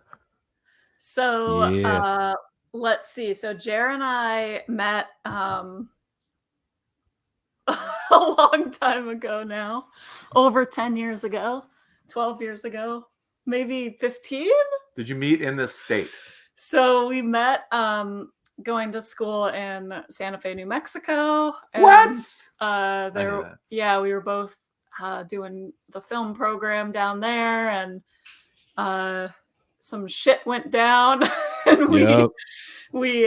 So let's see. So Jer and I met a long time ago now. Over 10 years ago. 12 years ago. Maybe 15? Did you meet in this state? So we met going to school in Santa Fe, New Mexico. And, what? We were both doing the film program down there, and some shit went down, and we did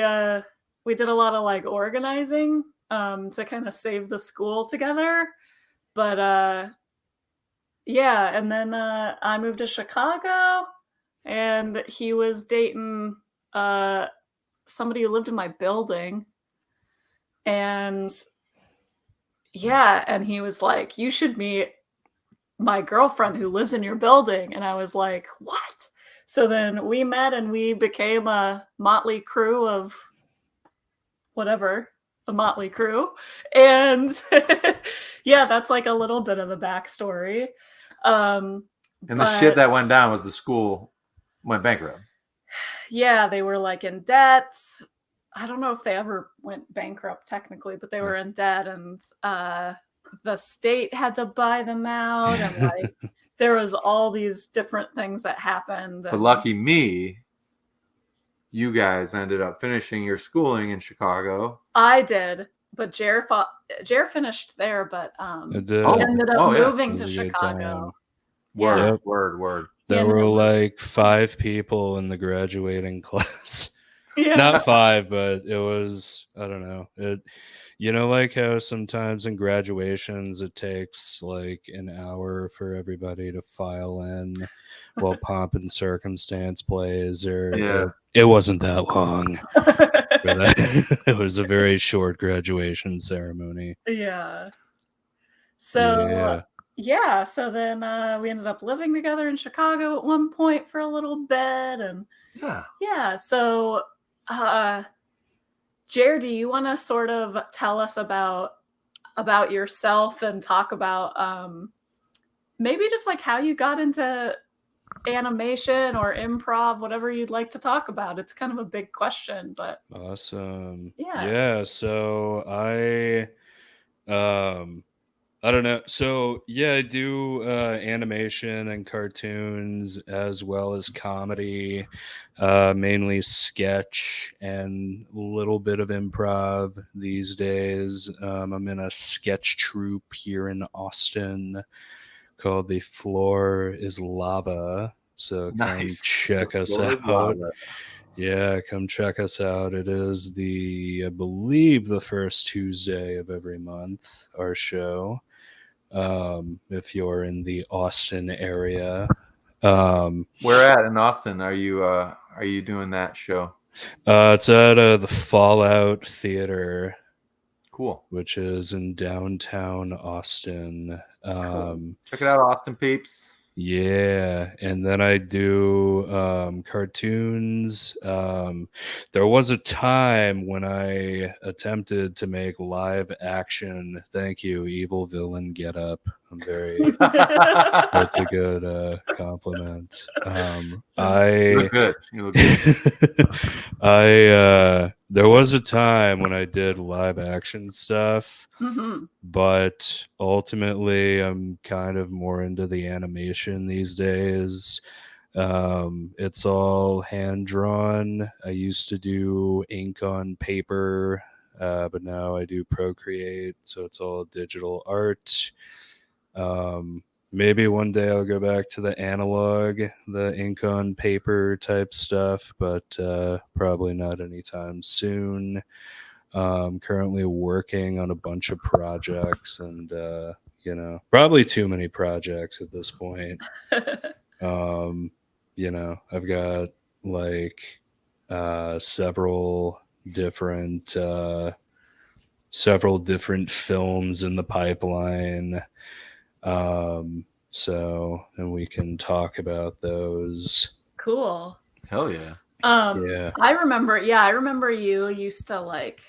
a lot of like organizing to kind of save the school together. But and then I moved to Chicago, and he was dating somebody who lived in my building, and he was like, you should meet my girlfriend who lives in your building. And I was like, what? So then we met and we became a motley crew of whatever, a motley crew. And that's like a little bit of the backstory. And the shit that went down was the school went bankrupt. Yeah, they were like in debt. I don't know if they ever went bankrupt technically, but they were in debt, and the state had to buy them out, and like there was all these different things that happened. But lucky me, you guys ended up finishing your schooling in Chicago. I did, but Jer finished there, but ended up moving to Chicago. Word. There were like 5 people in the graduating class. Yeah. Not 5, but it was, I don't know. Like how sometimes in graduations it takes like an hour for everybody to file in while Pomp and Circumstance plays, or it wasn't that long. But it was a very short graduation ceremony. Yeah. So so then we ended up living together in Chicago at one point for a little bit, and so Jer, do you want to sort of tell us about yourself and talk about maybe just like how you got into animation or improv, whatever you'd like to talk about? It's kind of a big question, but awesome. So I don't know. So I do animation and cartoons as well as comedy, mainly sketch and a little bit of improv these days. I'm in a sketch troupe here in Austin called The Floor is Lava. So Nice. come check us out. Yeah, come check us out. It is I believe, the first Tuesday of every month, our show. If you're in the Austin area. Where at in Austin are you doing that show? It's at the Fallout Theater. Cool. Which is in downtown Austin. Cool. Check it out, Austin peeps. Yeah, and then I do cartoons. There was a time when I attempted to make live action. Thank you, evil villain get up. I'm very. That's a good compliment. You look good. You look good. There was a time when I did live action stuff, but ultimately I'm kind of more into the animation these days. It's all hand drawn. I used to do ink on paper, but now I do Procreate, so it's all digital art. Maybe one day I'll go back to the analog, the ink on paper type stuff, but probably not anytime soon. Currently working on a bunch of projects, and probably too many projects at this point. I've got like several different films in the pipeline. And we can talk about those. Cool. Hell yeah. Yeah. I remember you used to like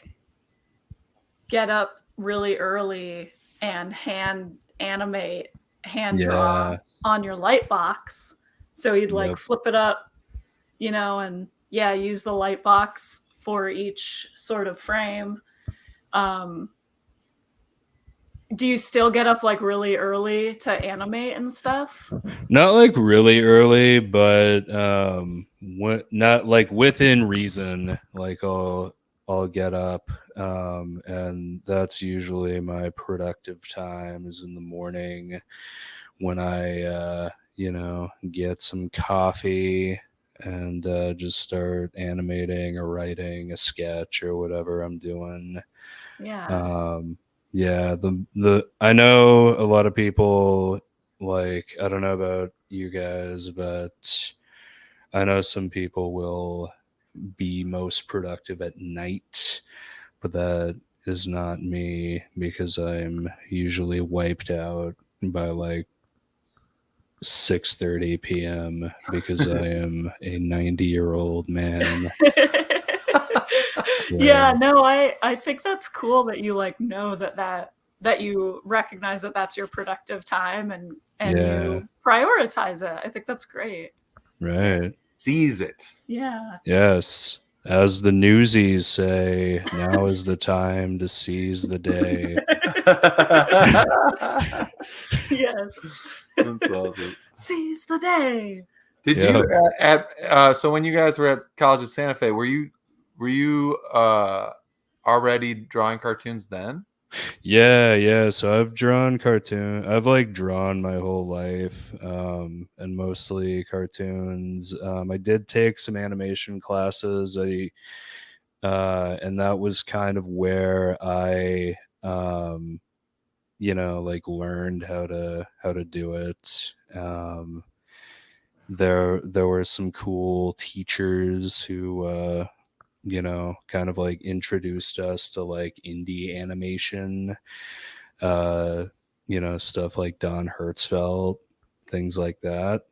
get up really early and hand draw on your light box. So you'd like flip it up, and use the light box for each sort of frame. Do you still get up like really early to animate and stuff? Not like really early, but not like within reason. Like I'll get up, and that's usually my productive time is in the morning when I get some coffee and just start animating or writing a sketch or whatever I'm doing. Yeah. Yeah, I know a lot of people, like, I don't know about you guys, but I know some people will be most productive at night, but that is not me because I'm usually wiped out by like 6:30 p.m. because I am a 90-year-old man. Yeah, no, I think that's cool that you like know that you recognize that that's your productive time and you prioritize it. I think that's great. Right. Seize it. Yeah. Yes. As the newsies say, now is the time to seize the day. Yes. That's awesome. Seize the day. Did you so when you guys were at College of Santa Fe, were you already drawing cartoons then? Yeah. So I've drawn I've drawn my whole life, and mostly cartoons. I did take some animation classes. And that was kind of where I, learned how to do it. There were some cool teachers who, kind of like introduced us to like indie animation, stuff like Don Hertzfeldt, things like that.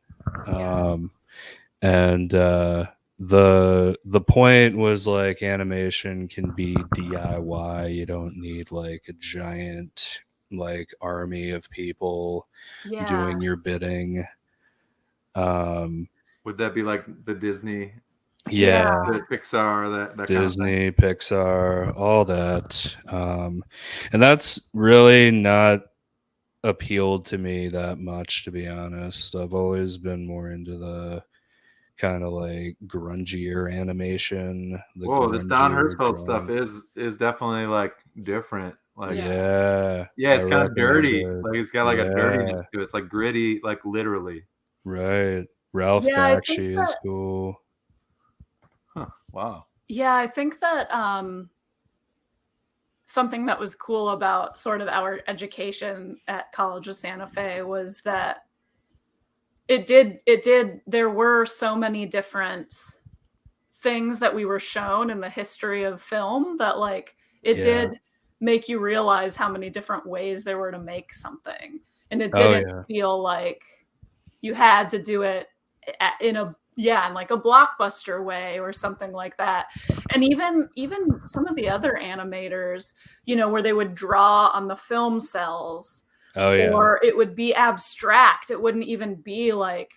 And the point was like animation can be DIY. You don't need like a giant like army of people doing your bidding. Would that be like the Disney? Yeah, the Pixar, that Disney, kind of Pixar, all that. And that's really not appealed to me that much, to be honest. I've always been more into the kind of like grungier animation. This Don Hertzfeldt stuff is definitely like different. Like it's kind of dirty. Like it's got like a dirtiness to it. It's like gritty, like literally. Right. Ralph Yeah, Bakshi is cool. Huh. Wow. Yeah, I think that something that was cool about sort of our education at College of Santa Fe was that there were so many different things that we were shown in the history of film that like it did make you realize how many different ways there were to make something, and it didn't feel like you had to do it in like a blockbuster way or something like that. And even some of the other animators, you know, where they would draw on the film cells, or it would be abstract. It wouldn't even be like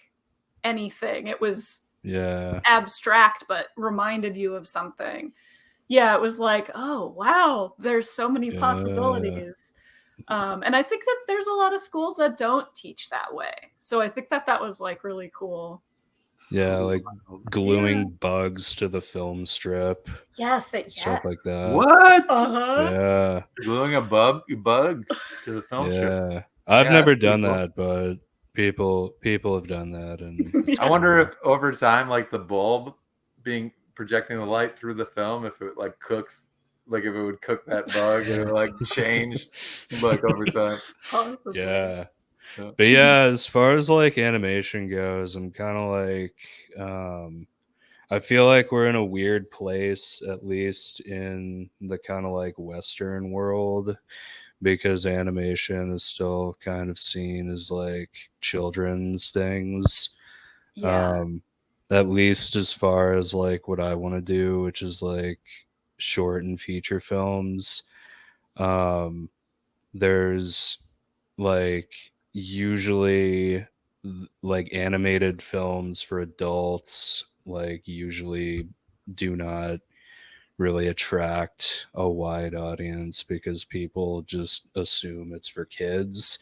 anything. It was abstract, but reminded you of something. Yeah, it was like, oh wow, there's so many possibilities. And I think that there's a lot of schools that don't teach that way. So I think that was like really cool. Yeah, like gluing bugs to the film strip. Yes, stuff like that. What? Yeah, gluing a bug to the film strip. Yeah, I've never done that, but people have done that, and I wonder if over time, like the bulb being projecting the light through the film, if it like cooks, like if it would cook that bug and it like changed like over time. Possibly. Yeah. But yeah, as far as like animation goes, I'm kind of like, I feel like we're in a weird place, at least in the kind of like Western world, because animation is still kind of seen as like children's things. At least as far as like what I want to do, which is like short and feature films. There's like usually like animated films for adults like usually do not really attract a wide audience because people just assume it's for kids,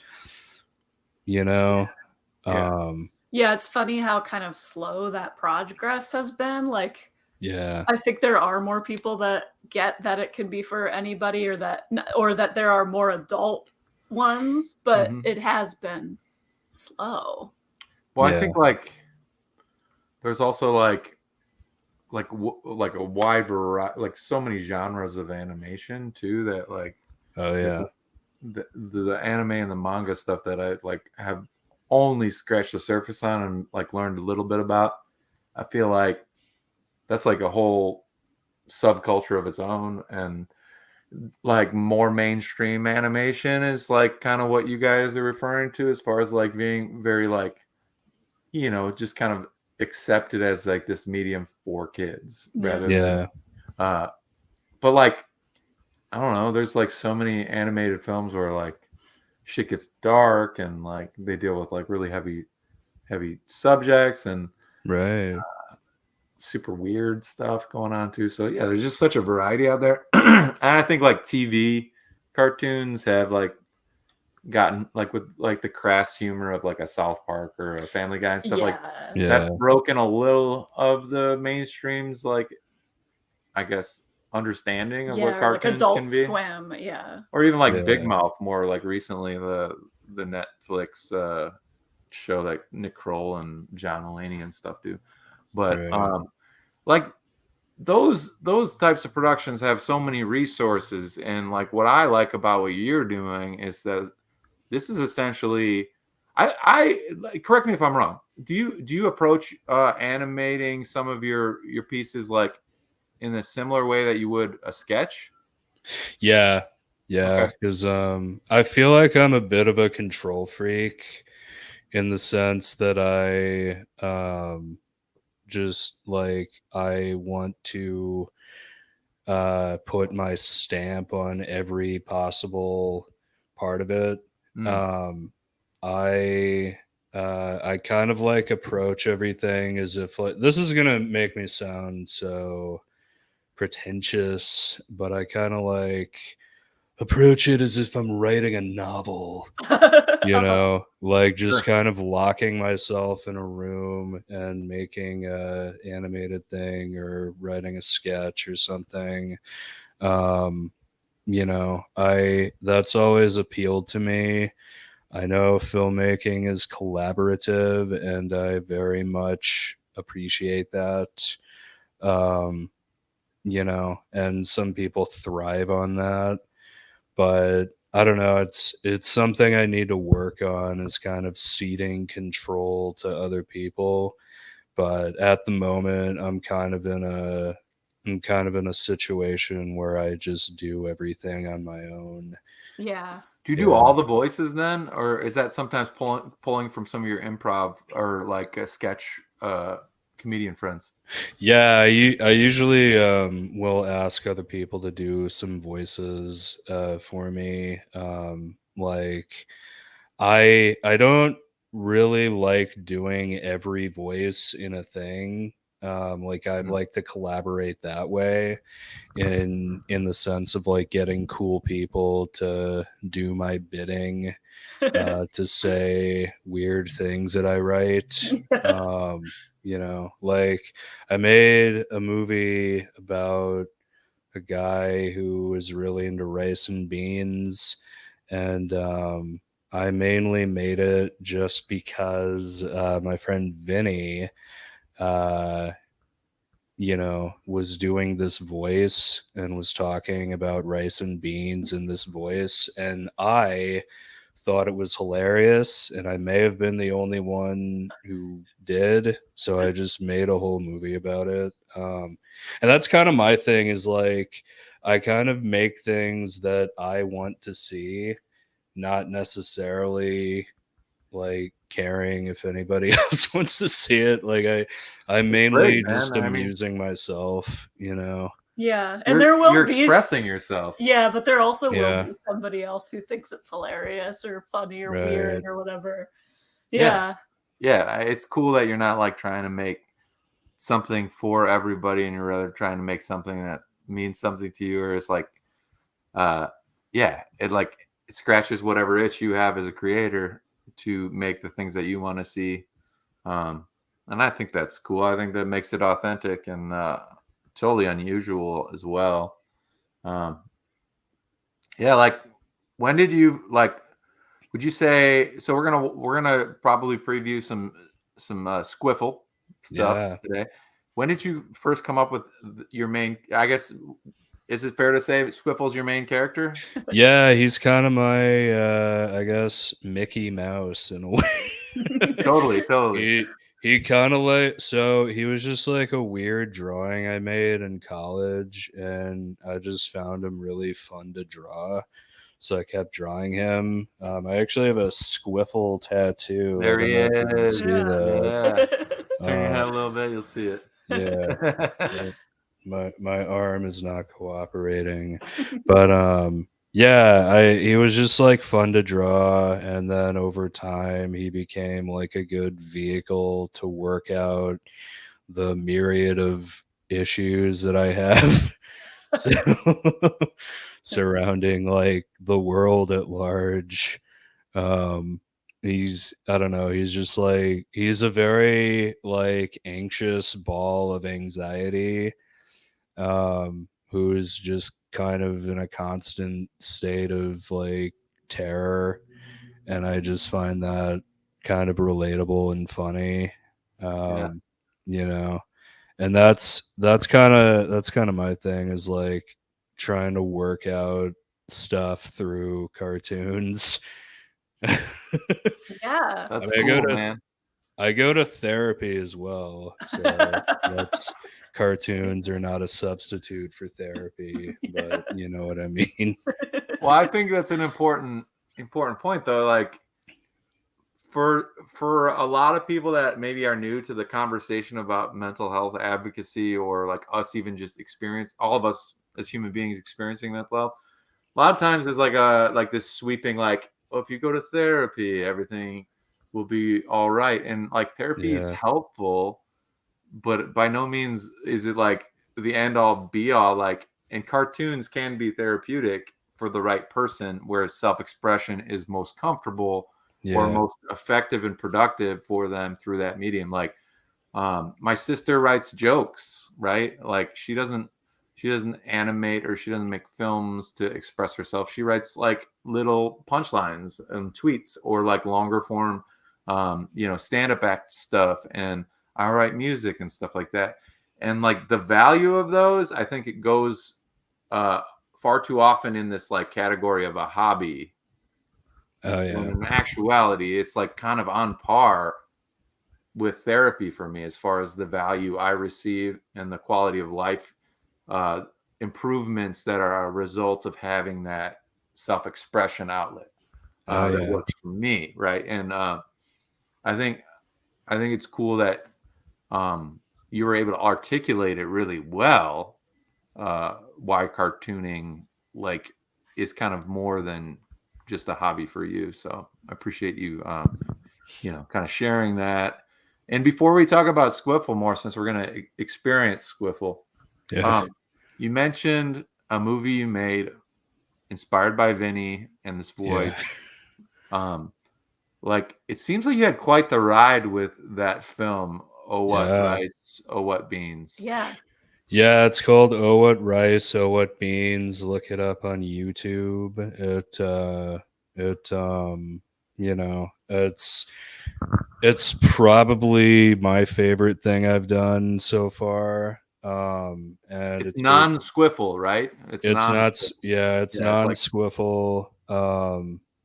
you know. Yeah, it's funny how kind of slow that progress has been. Like, yeah, I think there are more people that get that it can be for anybody, or that there are more adult ones, but it has been slow. Well, I think like there's also like a wide variety, like so many genres of animation too, that like the anime and the manga stuff that I like have only scratched the surface on and like learned a little bit about. I feel like that's like a whole subculture of its own, and like more mainstream animation is like kind of what you guys are referring to as far as like being very like, you know, just kind of accepted as like this medium for kids rather than but like I don't know, there's like so many animated films where like shit gets dark and like they deal with like really heavy subjects and super weird stuff going on too. So yeah, there's just such a variety out there. And I think like TV cartoons have like gotten like with like the crass humor of like a South Park or a Family Guy and stuff that's broken a little of the mainstream's like I guess understanding of what cartoons like Adult can be. Swim, or even like Big Mouth more like recently, the Netflix show that Nick Kroll and John Mulaney and stuff do. But like those types of productions have so many resources, and like what I like about what you're doing is that this is essentially I correct me if I'm wrong. Do you approach animating some of your pieces like in a similar way that you would a sketch? Yeah, because I feel like I'm a bit of a control freak in the sense that I just like I want to put my stamp on every possible part of it. I kind of like approach everything as if like this is gonna make me sound so pretentious, but I kind of like approach it as if I'm writing a novel, you know, like just kind of locking myself in a room and making a animated thing or writing a sketch or something. You know, that's always appealed to me. I know filmmaking is collaborative, and I very much appreciate that. You know, and some people thrive on that, but I don't know, it's something I need to work on, is kind of ceding control to other people. But at the moment, I'm kind of in a situation where I just do everything on my own. Yeah. Do you do all the voices then, or is that sometimes pulling from some of your improv or like a sketch comedian friends? Yeah, I usually will ask other people to do some voices for me. Like I don't really like doing every voice in a thing. Like I'd like to collaborate that way, in the sense of like getting cool people to do my bidding, to say weird things that I write. You know, like I made a movie about a guy who was really into rice and beans, and I mainly made it just because my friend Vinny, you know, was doing this voice and was talking about rice and beans in this voice, and I thought it was hilarious, and I may have been the only one who did, so I just made a whole movie about it. And that's kind of my thing, is like I kind of make things that I want to see, not necessarily like caring if anybody else wants to see it. Like I'm mainly just amusing myself, you know. Yeah, and there will you're be expressing yourself. Yeah, but there also will be somebody else who thinks it's hilarious or funny or weird or whatever. Yeah. Yeah, it's cool that you're not like trying to make something for everybody, and you're rather trying to make something that means something to you, or it's like it scratches whatever itch you have as a creator to make the things that you want to see. And I think that's cool. I think that makes it authentic and totally unusual as well. Like when did you would you say, so we're gonna probably preview some Squiffle stuff today. When did you first come up with your main, I guess, is it fair to say Squiffle's your main character? Yeah, he's kind of my I guess Mickey Mouse in a way. Totally. He kind of like, so he was just like a weird drawing I made in college, and I just found him really fun to draw. So I kept drawing him. I actually have a Squiffle tattoo. There he is. See that. Yeah. Turn your head a little bit, you'll see it. Yeah. My arm is not cooperating. But he was just like fun to draw, and then over time he became like a good vehicle to work out the myriad of issues that I have surrounding like the world at large. He's, I don't know, he's just like, he's a very like anxious ball of anxiety, who's just kind of in a constant state of like terror, and I just find that kind of relatable and funny. You know, and that's kind of my thing, is like trying to work out stuff through cartoons. Yeah, that's cool, man. I go to therapy as well, so that's, cartoons are not a substitute for therapy, but you know what I mean. Well, I think that's an important point, though. Like for a lot of people that maybe are new to the conversation about mental health advocacy, or like us even just all of us as human beings experiencing mental health, a lot of times there's like this sweeping, like, oh, if you go to therapy, everything will be all right. And like therapy is helpful, but by no means is it like the end all be all. Like, and cartoons can be therapeutic for the right person, where self-expression is most comfortable or most effective and productive for them through that medium. Like my sister writes jokes, right? Like she She doesn't animate or she doesn't make films to express herself. She writes like little punchlines and tweets or like longer form, stand-up act stuff. And I write music and stuff like that. And like the value of those, I think it goes far too often in this like category of a hobby. Oh yeah. When in actuality, it's like kind of on par with therapy for me as far as the value I receive and the quality of life improvements that are a result of having that self-expression outlet that works for me, right? And I think it's cool that you were able to articulate it really well. Why cartooning like is kind of more than just a hobby for you. So I appreciate you, kind of sharing that. And before we talk about Squiffle more, since we're going to experience Squiffle, you mentioned a movie you made inspired by Vinny and this voyage. Like it seems like you had quite the ride with that film. Oh, what rice, oh, what beans. Yeah. Yeah, it's called Oh What Rice, Oh What Beans. Look it up on YouTube. It's probably my favorite thing I've done so far. And it's non-Squiffle, right? It's non-Squiffle.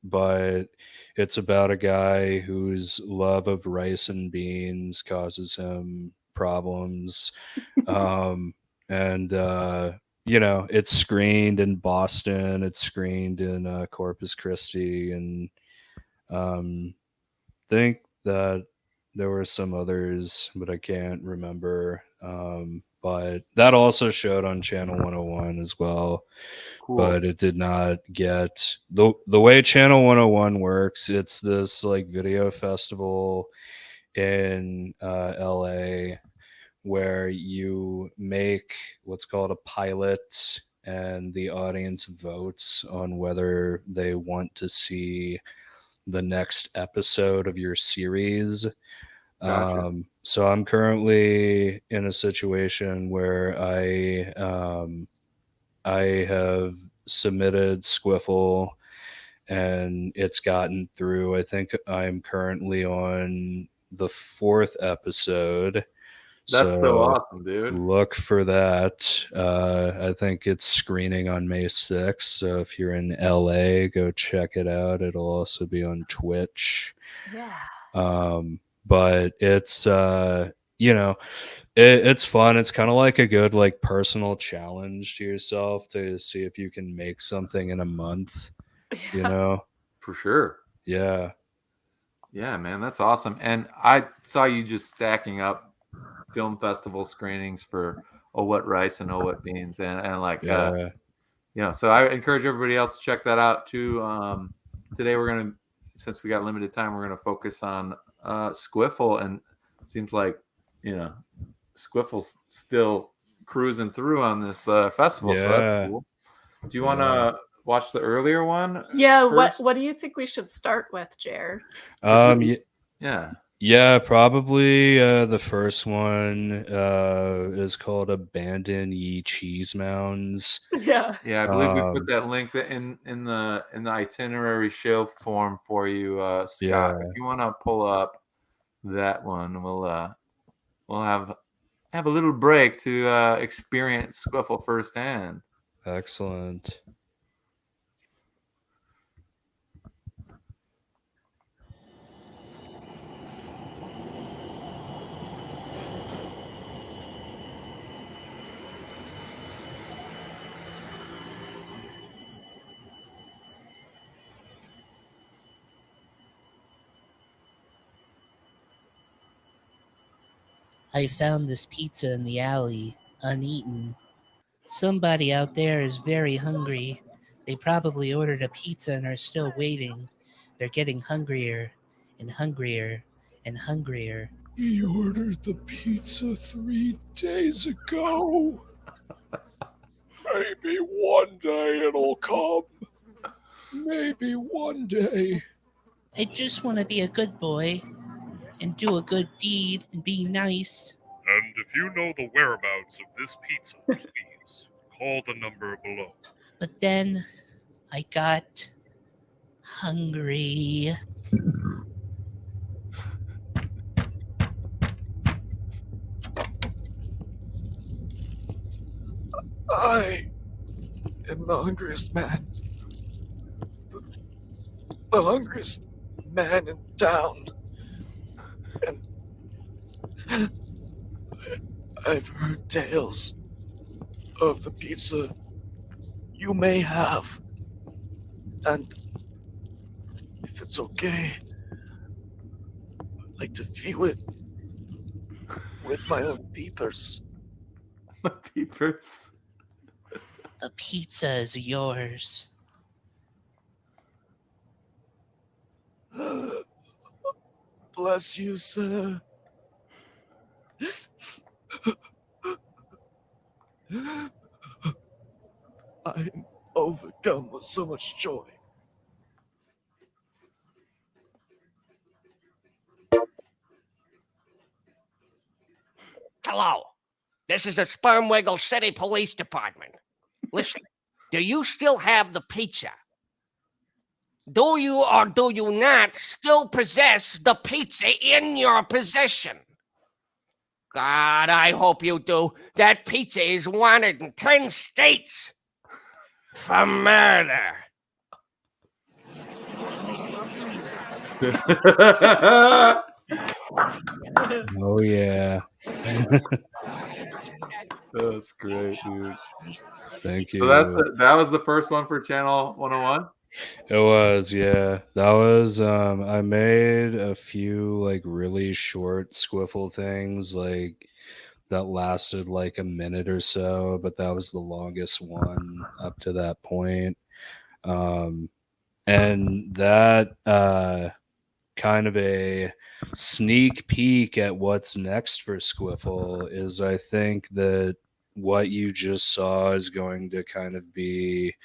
But it's about a guy whose love of rice and beans causes him problems. It's screened in Boston, it's screened in Corpus Christi, and think that there were some others, but I can't remember. But that also showed on Channel 101 as well. Cool. But it did not get the way Channel 101 works. It's this like video festival in LA where you make what's called a pilot and the audience votes on whether they want to see the next episode of your series. Gotcha. So I'm currently in a situation where I have submitted Squiffle and it's gotten through. I think I'm currently on the 4th episode. That's so awesome, dude. Look for that. I think it's screening on May 6th. So if you're in LA, go check it out. It'll also be on Twitch. Yeah. But it's, it's fun. It's kind of like a good, like, personal challenge to yourself to see if you can make something in a month, For sure. Yeah. Yeah, man, that's awesome. And I saw you just stacking up film festival screenings for Oh What Rice and Oh What Beans, and so I encourage everybody else to check that out too. Today we're gonna, since we got limited time, we're gonna focus on Squiffle, and it seems like Squiffle's still cruising through on this festival. So that's cool. Do you want to watch the earlier one? Yeah. First? What do you think we should start with, Jer? Yeah, probably the first one is called Abandon Ye Cheese Mounds. Yeah, I believe we put that link in the itinerary show form for you, Scott. Yeah. If you want to pull up that one, we'll have a little break to experience Squiffle firsthand. Excellent. I found this pizza in the alley, uneaten. Somebody out there is very hungry. They probably ordered a pizza and are still waiting. They're getting hungrier and hungrier and hungrier. We ordered the pizza 3 days ago. Maybe one day it'll come. Maybe one day. I just want to be a good boy and do a good deed and be nice. And if you know the whereabouts of this pizza, please call the number below. But then I got hungry. I am the hungriest man. The hungriest man in town. And I've heard tales of the pizza you may have. And if it's okay, I'd like to view it with my own peepers. Peepers. The pizza is yours. Bless you, sir. I'm overcome with so much joy. Hello. This is the Spermwiggle City Police Department. Listen, do you still have the pizza? Do you or do you not still possess the pizza in your possession? God, I hope you do. That pizza is wanted in 10 states for murder. Oh, yeah. That's great, dude. Thank you. So that was the first one for Channel 101? It was, yeah. That was I made a few like really short Squiffle things like that lasted like a minute or so, but that was the longest one up to that point. And that kind of a sneak peek at what's next for Squiffle is I think that what you just saw is going to kind of be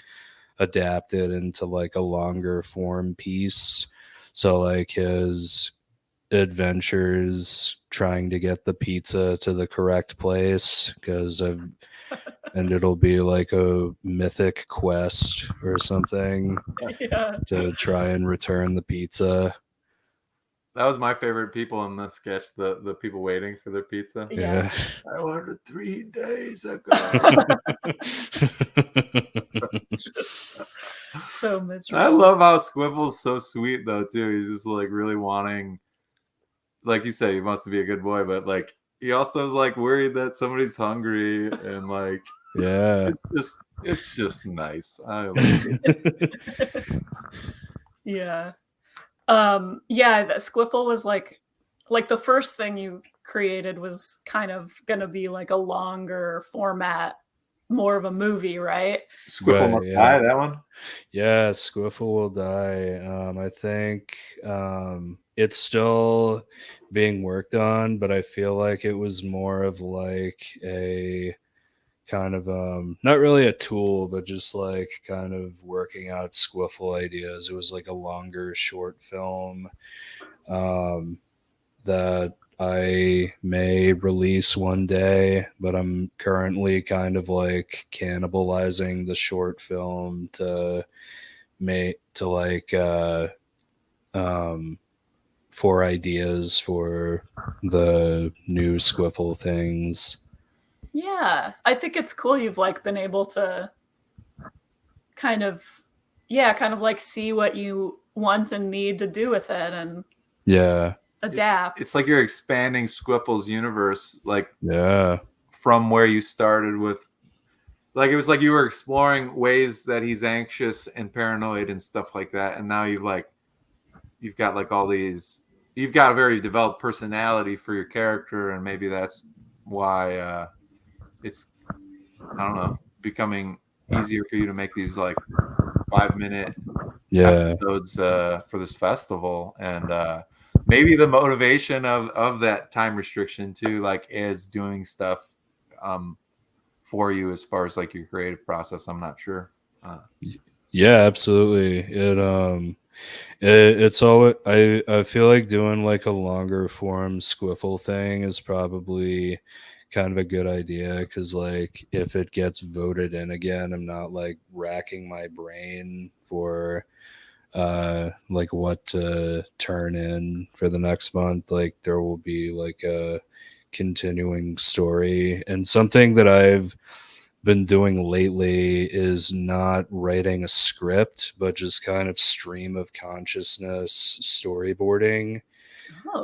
adapted into like a longer form piece. So like his adventures trying to get the pizza to the correct place and it'll be like a mythic quest or something to try and return the pizza. That was my favorite people in the sketch, the people waiting for their pizza. Yeah. I ordered 3 days ago. So miserable. I love how Squiffle's so sweet though too. He's just like really wanting, like you said, he wants to be a good boy, but like he also is like worried that somebody's hungry and like yeah, it's just nice. I like it. Yeah. That Squiffle was like the first thing you created was kind of gonna be like a longer format, more of a movie, right? Squiffle Must Die, that one? Yeah, Squiffle Will Die. I think it's still being worked on, but I feel like it was more of like a kind of not really a tool, but just like kind of working out Squiffle ideas. It was like a longer short film that I may release one day, but I'm currently kind of like cannibalizing the short film for ideas for the new Squiffle things. Yeah, I think it's cool you've like been able to kind of like see what you want and need to do with it and adapt. It's like you're expanding Squiffle's universe, like yeah, from where you started with. Like it was like you were exploring ways that he's anxious and paranoid and stuff like that, and now you've got like all these. You've got a very developed personality for your character, and maybe that's why it's, I don't know, becoming easier for you to make these like 5-minute episodes for this festival, and maybe the motivation of that time restriction too, like is doing stuff for you as far as like your creative process. I'm not sure. Yeah, absolutely. It's always I feel like doing like a longer form Squiffle thing is probably kind of a good idea, because like if it gets voted in again, I'm not like racking my brain for like what to turn in for the next month. Like there will be like a continuing story. And something that I've been doing lately is not writing a script, but just kind of stream of consciousness storyboarding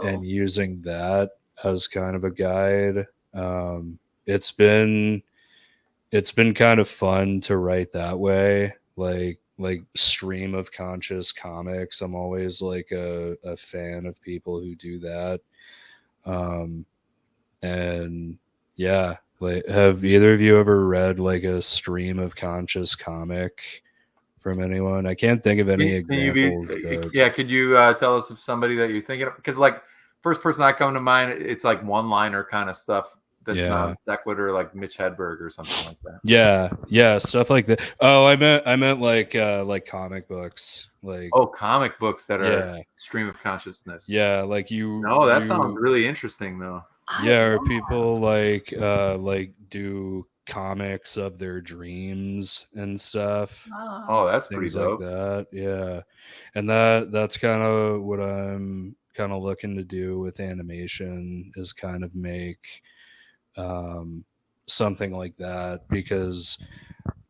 and using that as kind of a guide. It's been kind of fun to write that way, like stream of conscious comics. I'm always like a fan of people who do that. And yeah, like, have either of you ever read like a stream of conscious comic from anyone? I can't think of any examples. Yeah, could you tell us of somebody that you're thinking of? Because like first person I come to mind, it's like one-liner kind of stuff that's not sequitur, like Mitch Hedberg or something like that. Yeah, stuff like that. Oh, I meant like comic books, like comic books that are stream of consciousness. Yeah, like you. No, that sounds really interesting though. Yeah, or people like do comics of their dreams and stuff. Oh, that's pretty dope. Like that, yeah. And that's kind of what I'm kind of looking to do with animation, is kind of make something like that, because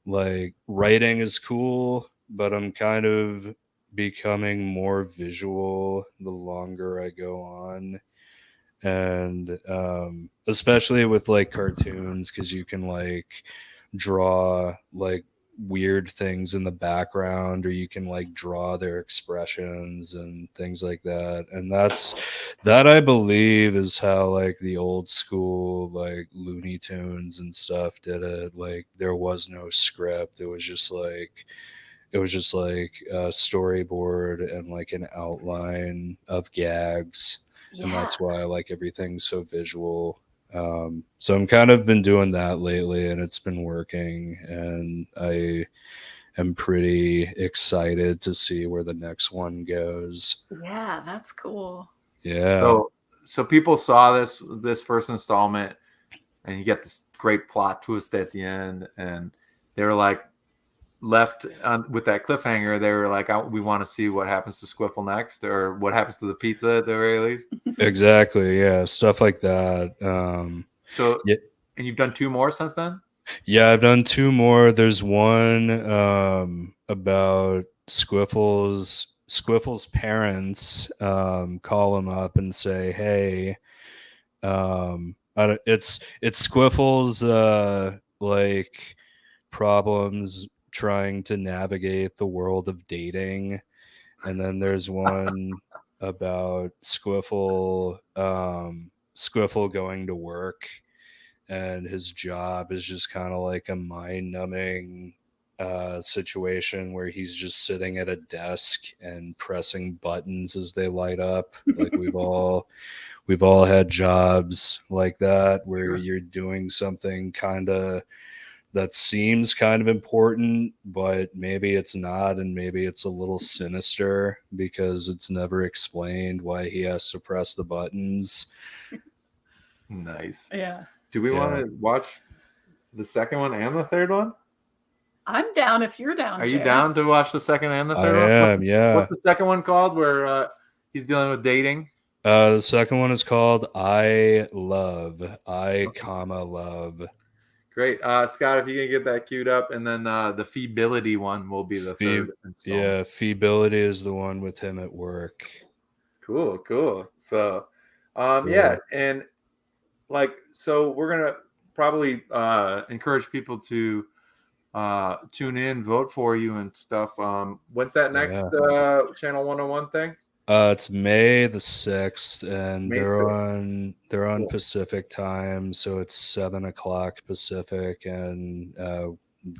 like writing is cool, but I'm kind of becoming more visual the longer I go on. And especially with like cartoons, because you can like draw like weird things in the background, or you can like draw their expressions and things like that. And that I believe is how like the old school like Looney Tunes and stuff did it. Like there was no script. It was just like a storyboard and like an outline of gags. And that's why I like everything so visual. So I'm kind of been doing that lately, and it's been working, and I am pretty excited to see where the next one goes. Yeah, that's cool. Yeah. So people saw this first installment, and you get this great plot twist at the end, and they were like left with that cliffhanger. They were like, we want to see what happens to Squiffle next, or what happens to the pizza at the very least. Exactly, yeah, stuff like that. So and you've done 2 more since then? Yeah, I've done 2 more. There's one about Squiffle's parents call him up and say, hey, it's Squiffle's like problems trying to navigate the world of dating. And then there's one about Squiffle going to work, and his job is just kind of like a mind-numbing situation where he's just sitting at a desk and pressing buttons as they light up. Like we've all had jobs like that, where you're doing something kind of that seems kind of important, but maybe it's not, and maybe it's a little sinister because it's never explained why he has to press the buttons. Nice. Yeah. Do we want to watch the second one and the third one? I'm down if you're down. Are you down to watch the second and the third one? I am, yeah. What's the second one called, where he's dealing with dating? The second one is called I, comma, love. Great. Scott, if you can get that queued up, and then the feebility one will be the third installment. Yeah, feebility is the one with him at work. Cool. So, yeah, and like, so we're gonna probably encourage people to tune in, vote for you and stuff. When's that next Channel 101 thing? It's May the 6th, and they're on cool. Pacific time, so it's 7:00 Pacific, and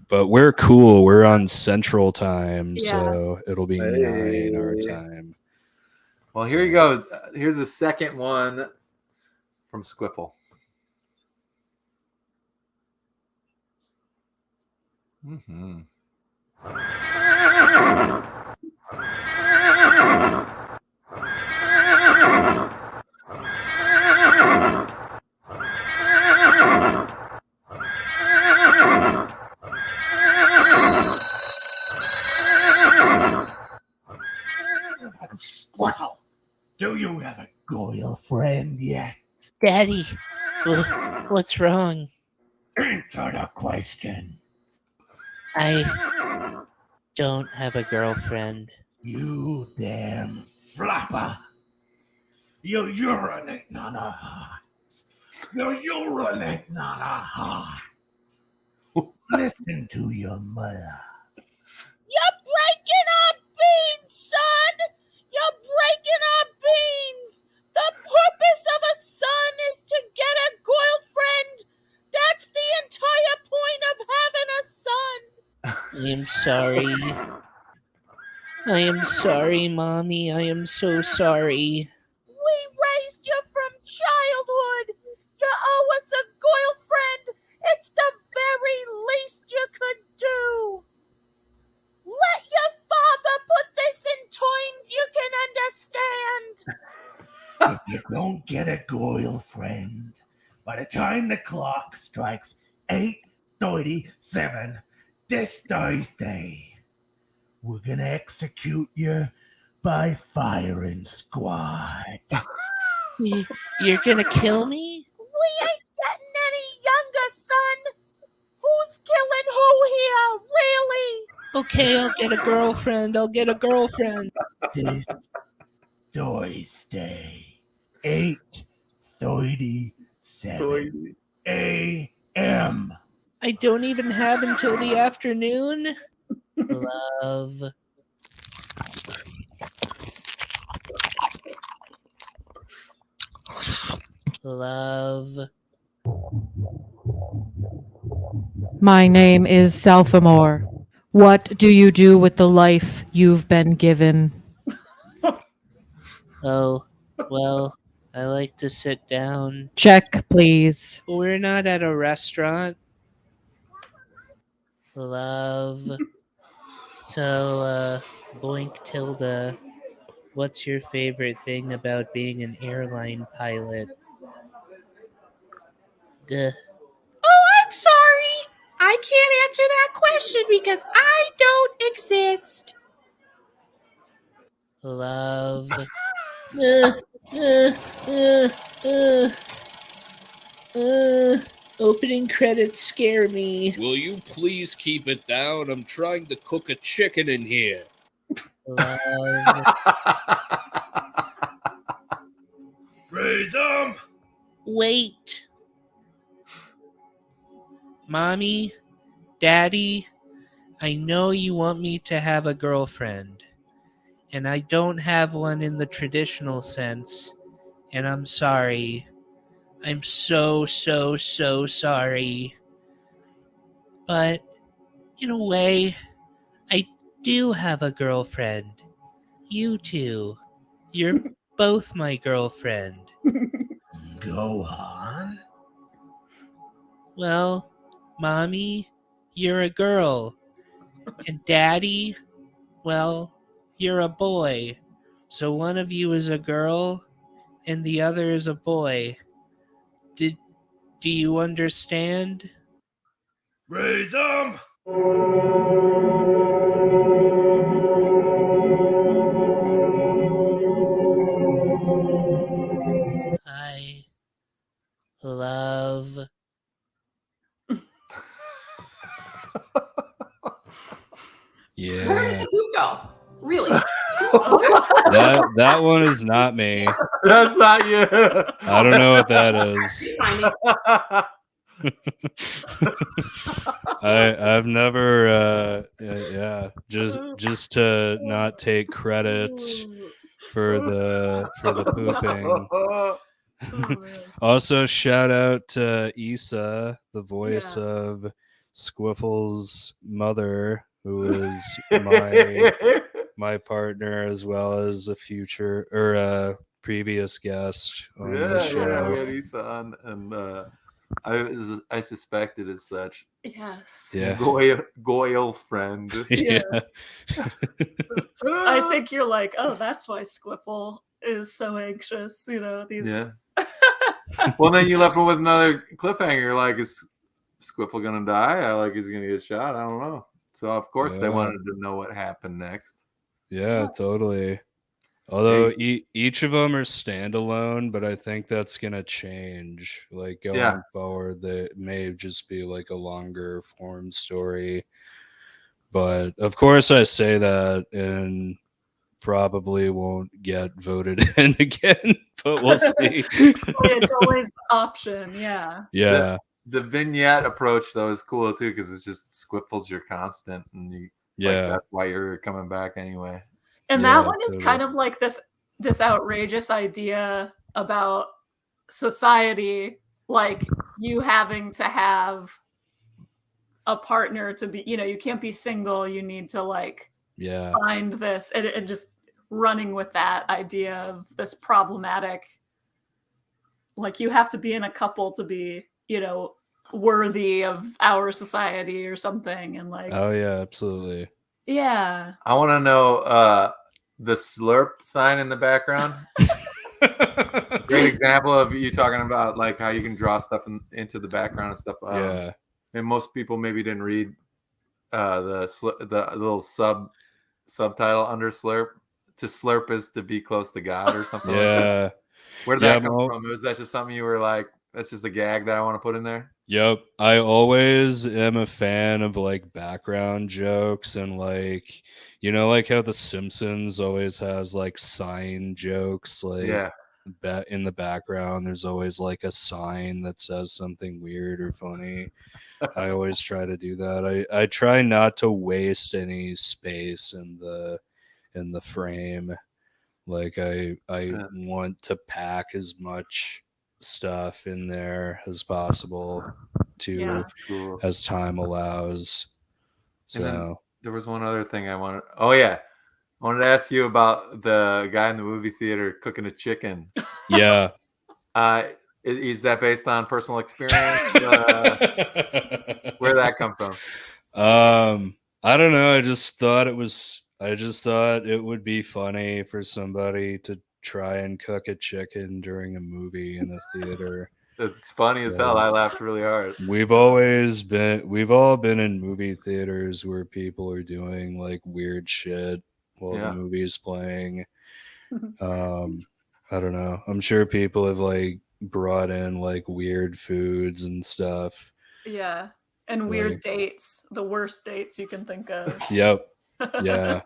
but we're cool. We're on Central time, so it'll be 9 our time. Well, here you go. Here's the second one from Squiffle. Mm-hmm. Squiffle, do you have a girlfriend yet? Daddy, what's wrong? Answer the question. I don't have a girlfriend. You damn flapper. You urinate on our hearts. You urinate on our hearts. Listen to your mother. You're breaking our beans, son! You're breaking our beans! The purpose of a son is to get a girlfriend! That's the entire point of having a son! I am sorry. I am sorry, Mommy. I am so sorry. We raised you from childhood! You owe us a girlfriend! It's the very least you could do! Let your father put this in terms you can understand! If you don't get a girlfriend, by the time the clock strikes 8:37 this Thursday, we're gonna execute you by firing squad. You're gonna kill me? We ain't getting any younger, son! Who's killing who here, really? Okay, I'll get a girlfriend. This Thursday, 8:37 a.m. I don't even have until the afternoon. Love. Love. My name is Salfamore. What do you do with the life you've been given? Oh, well, I like to sit down. Check, please. We're not at a restaurant. Love. So, Boink Tilda, what's your favorite thing about being an airline pilot? Oh, I'm sorry. I can't answer that question because I don't exist. Love. Opening credits scare me. Will you please keep it down? I'm trying to cook a chicken in here. Love. Raise 'em! Wait. Mommy, Daddy, I know you want me to have a girlfriend, and I don't have one in the traditional sense, and I'm sorry. I'm so sorry. But, in a way, I do have a girlfriend. You two. You're both my girlfriend. Go on. Well, Mommy, you're a girl. And Daddy, well, you're a boy. So one of you is a girl, and the other is a boy. Do you understand? Raise 'em! I love. Yeah. Where does the poop go? Really? That one is not me. That's not you. I don't know what that is. I've never just to not take credit for the pooping. Also, shout out to Issa, the voice of Squiffle's mother, who is my partner as well as a future or a previous guest on the show. Yeah, we had Issa on, and I suspected as such. Yes. Yeah. Goyle friend. Yeah. I think you're like, oh, that's why Squiffle is so anxious. You know, these. Yeah. Well, then you left him with another cliffhanger. Like, is Squiffle gonna die? Like, he's gonna get shot. I don't know. So of course they wanted to know what happened next. Yeah, totally. Although each of them are standalone, but I think that's gonna change. Like going forward, that may just be like a longer form story. But of course, I say that and probably won't get voted in again. But we'll see. It's always an option. Yeah. Yeah. The vignette approach though is cool too because it's just Squiffle's your constant, and you that's why you're coming back anyway. And that one is kind of like this outrageous idea about society, like you having to have a partner to be, you can't be single. You need to like find this, and just running with that idea of this problematic, like you have to be in a couple to be, worthy of our society or something. And like, oh yeah, absolutely. Yeah. I want to know the slurp sign in the background. Great example of you talking about like how you can draw stuff into the background and stuff. Yeah. And most people maybe didn't read the little subtitle under slurp. To slurp is to be close to God or something. Like that. Where did that come from? Was that just something you were like, that's just a gag that I want to put in there? Yep. I always am a fan of like background jokes and like, like how The Simpsons always has like sign jokes. Like in the background, there's always like a sign that says something weird or funny. I always try to do that. I try not to waste any space in the frame. Like I want to pack as much stuff in there as possible as time allows. So there was one other thing I wanted. Oh yeah. I wanted to ask you about the guy in the movie theater cooking a chicken. Yeah. Is that based on personal experience? Where'd that come from? I don't know. I just thought it would be funny for somebody to try and cook a chicken during a movie in a theater. It's funny as hell. I laughed really hard. We've all been in movie theaters where people are doing like weird shit while the movie is playing. I don't know. I'm sure people have like brought in like weird foods and stuff. Yeah. And weird dates. The worst dates you can think of. Yep. Yeah.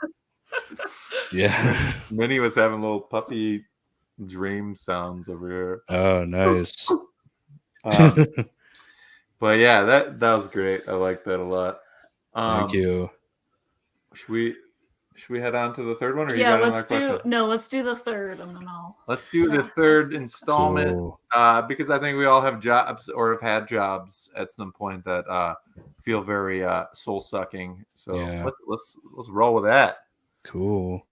Yeah. Minnie was having little puppy dream sounds over here. Oh, nice. But yeah, that was great. I like that a lot. Thank you. Should we head on to the third one, or you got another question? Let's do the third, and then let's do the third installment. Because I think we all have jobs or have had jobs at some point that feel very soul sucking. So let's roll with that. Cool.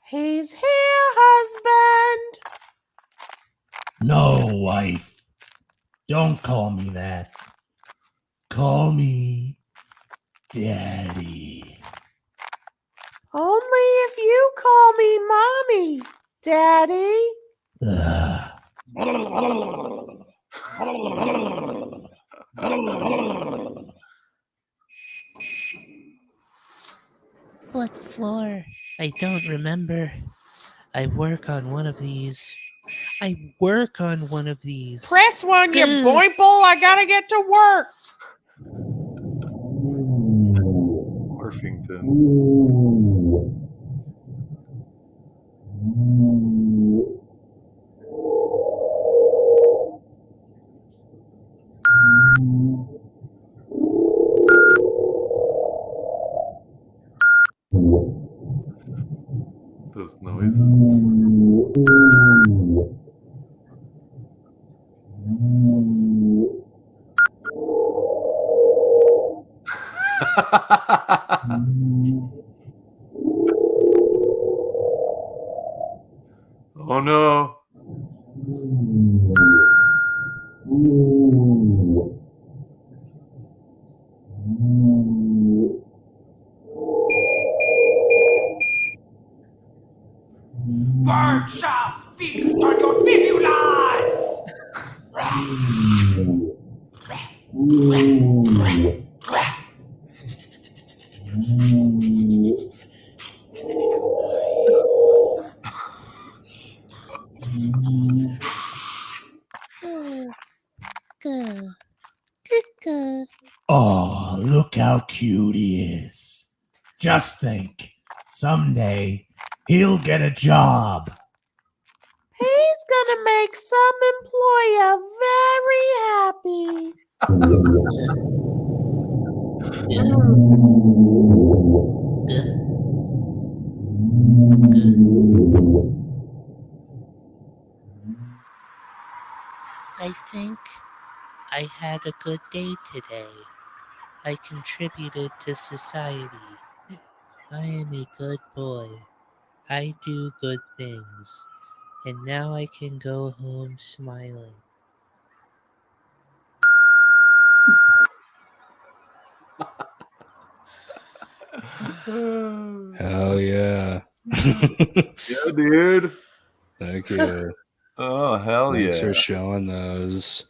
He's here, husband. No, wife. Don't call me that. Call me Daddy. Only if you call me Mommy, Daddy. What floor? I don't remember. I work on one of these. Press one, you boimple. I gotta get to work. Orpington. Those noises. Oh no. Bird shall feast on your fibulas! Oh, look how cute he is. Just think, someday he'll get a job. He's gonna make some employer very happy. I think I had a good day today. I contributed to society. I am a good boy. I do good things. And now I can go home smiling. Hell yeah. Yeah, dude. Thank you. Oh, hell Thanks yeah. for showing those.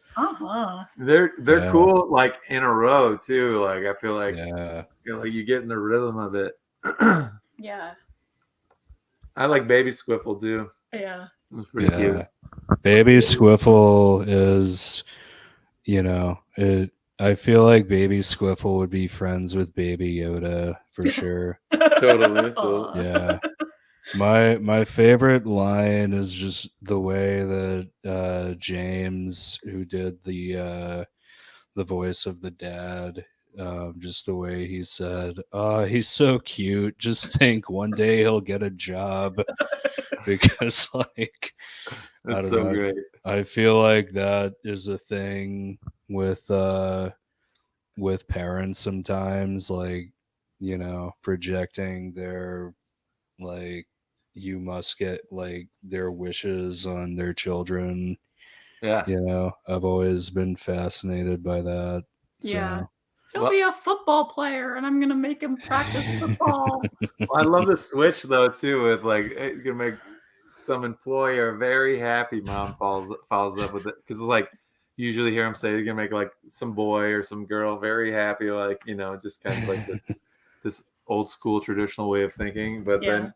They're cool, like in a row too. Like I feel like, you get in the rhythm of it. Yeah. I like Baby Squiffle too. Yeah. It was pretty cute. Baby Squiffle is, I feel like Baby Squiffle would be friends with Baby Yoda for sure. Totally. Yeah. My favorite line is just the way that James, who did the voice of the dad, just the way he said, "Oh, he's so cute. Just think, one day he'll get a job." Because, like, I That's don't so know. great. I feel like that is a thing with parents sometimes, like, projecting their, like, you must get like their wishes on their children. Yeah. I've always been fascinated by that. Yeah. So. He'll be a football player, and I'm gonna make him practice football. I love the switch though too. With like, you can make some employer very happy. Mom follows up with it because it's like usually hear him say you're gonna make like some boy or some girl very happy, like just kind of like this old school traditional way of thinking. But then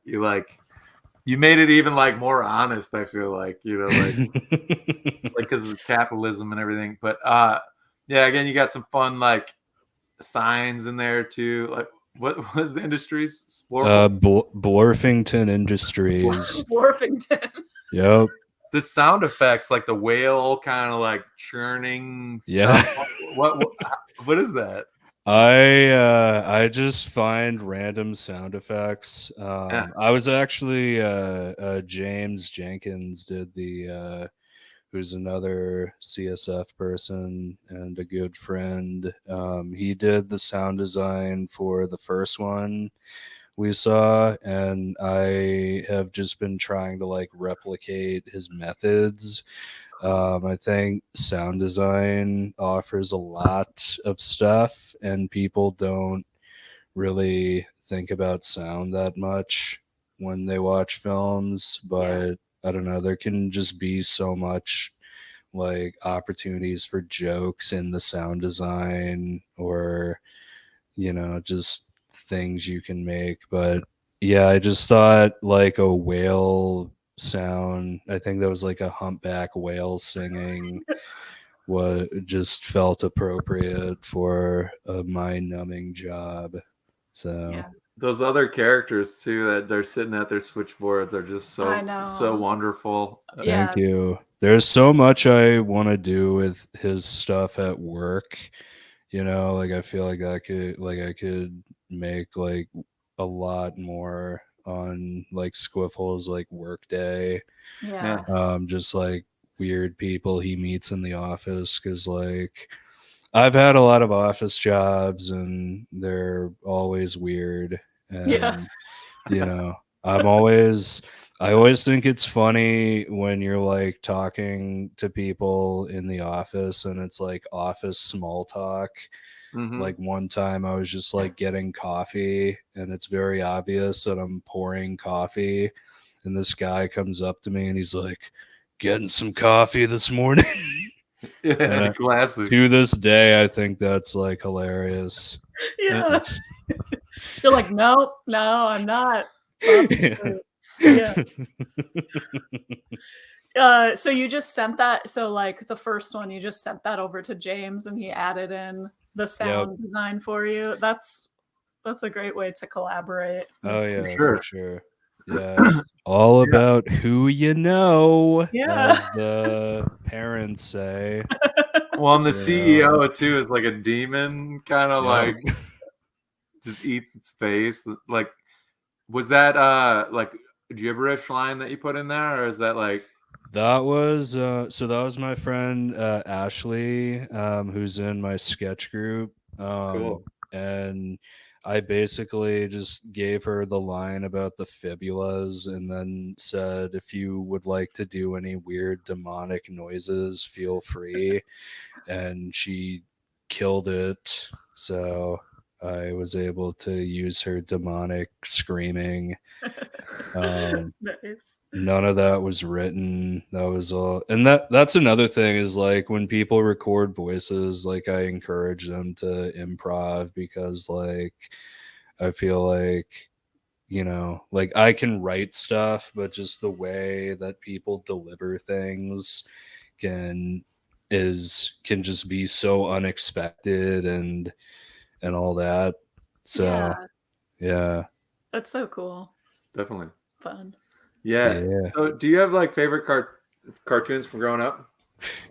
you made it even like more honest. I feel like like because of capitalism and everything. But yeah, again, you got some fun like signs in there too. Like, what was the industries? Blorfington Industries. Blorfington. Yep. The sound effects, like the whale kind of like churning stuff. Yeah. What is that? I just find random sound effects. I was actually James Jenkins did the who's another CSF person and a good friend. He did the sound design for the first one we saw, and I have just been trying to like replicate his methods. I think sound design offers a lot of stuff, and people don't really think about sound that much when they watch films, but I don't know, there can just be so much like opportunities for jokes in the sound design, or just things you can make. But yeah, I just thought like a whale sound, I think that was like a humpback whale singing, what just felt appropriate for a mind-numbing job. So those other characters too that they're sitting at their switchboards are just so wonderful. Thank you. There's so much I want to do with his stuff at work. Like I feel like I could make like a lot more on like Squiffle's like work day. Yeah. Just like weird people he meets in the office, because like I've had a lot of office jobs and they're always weird. And I always think it's funny when you're like talking to people in the office and it's like office small talk. Mm-hmm. Like one time I was just like getting coffee and it's very obvious that I'm pouring coffee, and this guy comes up to me and he's like, "Getting some coffee this morning?" Yeah, classic. To this day, I think that's like hilarious. Yeah. You're like, nope, no, I'm not. Yeah. So you just sent that. So like the first one, you just sent that over to James, and he added in the sound design for you. That's a great way to collaborate. Oh yeah, for sure. Yeah, it's all about who you know, as the parents say. Well, and the CEO too is like a demon, kind of like just eats its face. Like, was that like a gibberish line that you put in there, or is that like? That was so that was my friend Ashley, who's in my sketch group. Cool. And I basically just gave her the line about the fibulas and then said, if you would like to do any weird demonic noises, feel free. And she killed it. So I was able to use her demonic screaming. Nice. None of that was written. That was all. And that's another thing is like when people record voices, like I encourage them to improv because like I feel like, you know, like I can write stuff, but just the way that people deliver things can just be so unexpected and all that. So yeah. That's so cool. Definitely fun. Yeah. So do you have like favorite cartoons from growing up?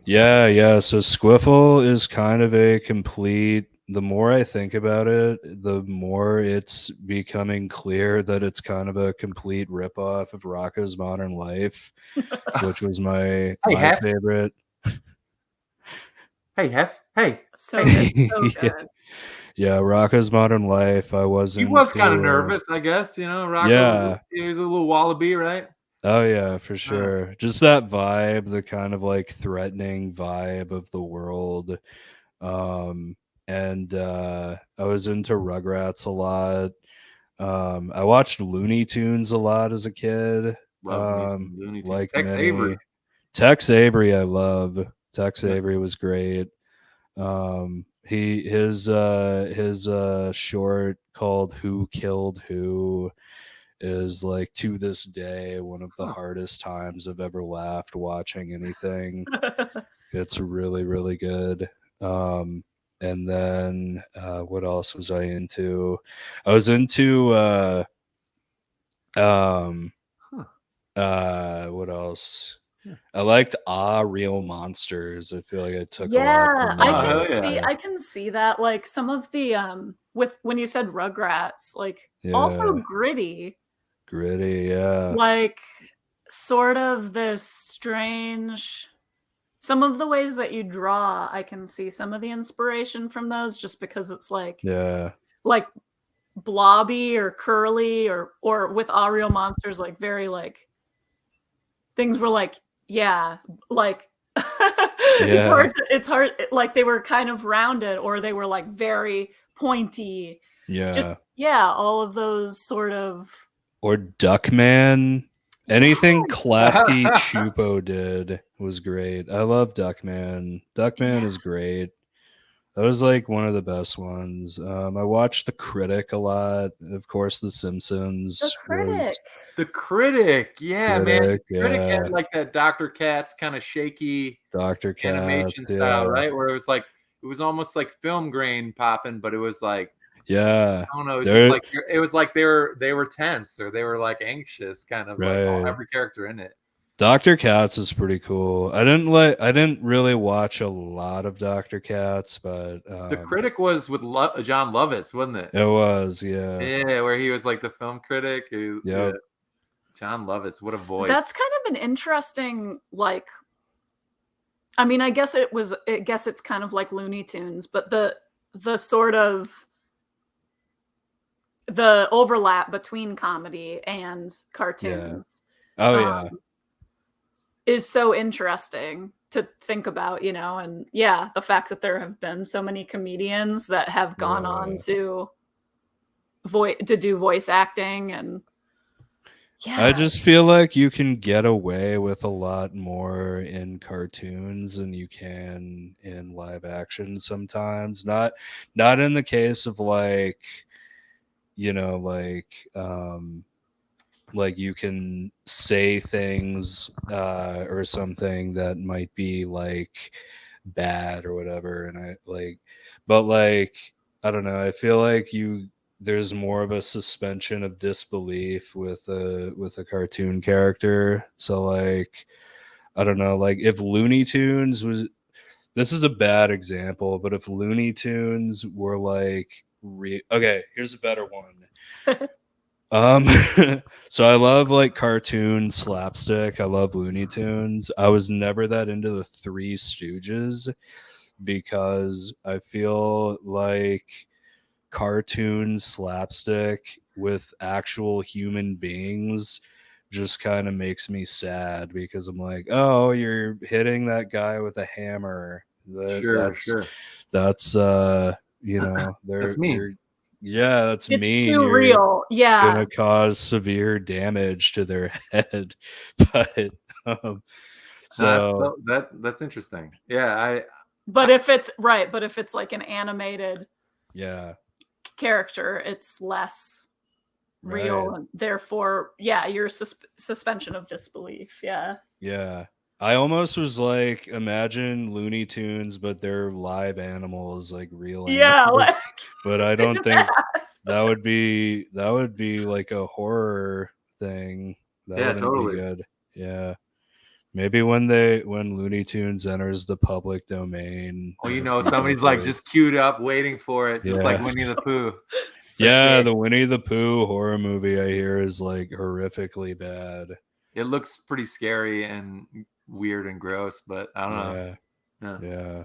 Yeah. So Squiffle is kind of a complete. The more I think about it, the more it's becoming clear that it's kind of a complete ripoff of Rocko's Modern Life, which was my favorite. Hey, Hef. Hey. So good. So good. Yeah, Rocko's Modern Life. He was kind of nervous, I guess. You know, Rocko. He was a little wallaby, right? Oh yeah, for sure. Just that vibe, the kind of like threatening vibe of the world. And I was into Rugrats a lot. I watched Looney Tunes a lot as a kid. Looney Tunes. Like Tex Avery. Tex Avery, I love. Tex Avery was great. His short called Who Killed Who is like to this day one of the hardest times I've ever laughed watching anything. It's really, really good. And then what else was I into? I was into what else? I liked Real Monsters. I feel like I took a lot from I can see that. Like some of the with when you said Rugrats, like also gritty. Like sort of this strange, some of the ways that you draw, I can see some of the inspiration from those just because it's like blobby or curly or with Real Monsters, like very like things were like it's hard like they were kind of rounded or they were like very pointy. All of those sort of. Or Duckman. Anything Klasky Chupo did was great. I love Duckman. Duckman is great. That was like one of the best ones. I watched The Critic a lot. Of course, The Simpsons. The Critic. Man. The Critic had like that Dr. Katz kind of shaky animation style, right? Where it was almost like film grain popping, but it was like I don't know. It was like they were tense or they were like anxious, kind of like every character in it. Dr. Katz is pretty cool. I didn't really watch a lot of Dr. Katz, but The Critic was with John Lovitz, wasn't it? It was, yeah. Yeah, where he was like the film critic. John Lovitz, what a voice. That's kind of an interesting, like, I mean, I guess it's kind of like Looney Tunes, but the sort of the overlap between comedy and cartoons is so interesting to think about, you know, and the fact that there have been so many comedians that have gone on to do voice acting and Yeah. I just feel like you can get away with a lot more in cartoons than you can in live action sometimes. Not in the case of like, you know, like you can say things or something that might be like bad or whatever, and but like I don't know, I feel like there's more of a suspension of disbelief with a cartoon character. So like I don't know, like if Looney Tunes was, this is a bad example, but if Looney Tunes were like okay, here's a better one. So I love like cartoon slapstick. I love Looney Tunes. I was never that into the Three Stooges because I feel like cartoon slapstick with actual human beings just kind of makes me sad because I'm like, oh, you're hitting that guy with a hammer. That's you know, That's mean. that's it's mean. too real. Yeah. Gonna cause severe damage to their head. But so that's interesting. Yeah, but if it's like an animated character, it's less real, and therefore your suspension of disbelief. Yeah, I almost was like, imagine Looney Tunes but they're live animals, like real animals. But I don't think that would be like a horror thing. That wouldn't totally be good. Yeah, maybe when Looney Tunes enters the public domain. Oh, you know, somebody's like just queued up waiting for it, just like Winnie the Pooh. The Winnie the Pooh horror movie I hear is like horrifically bad. It looks pretty scary and weird and gross, but I don't know. Yeah.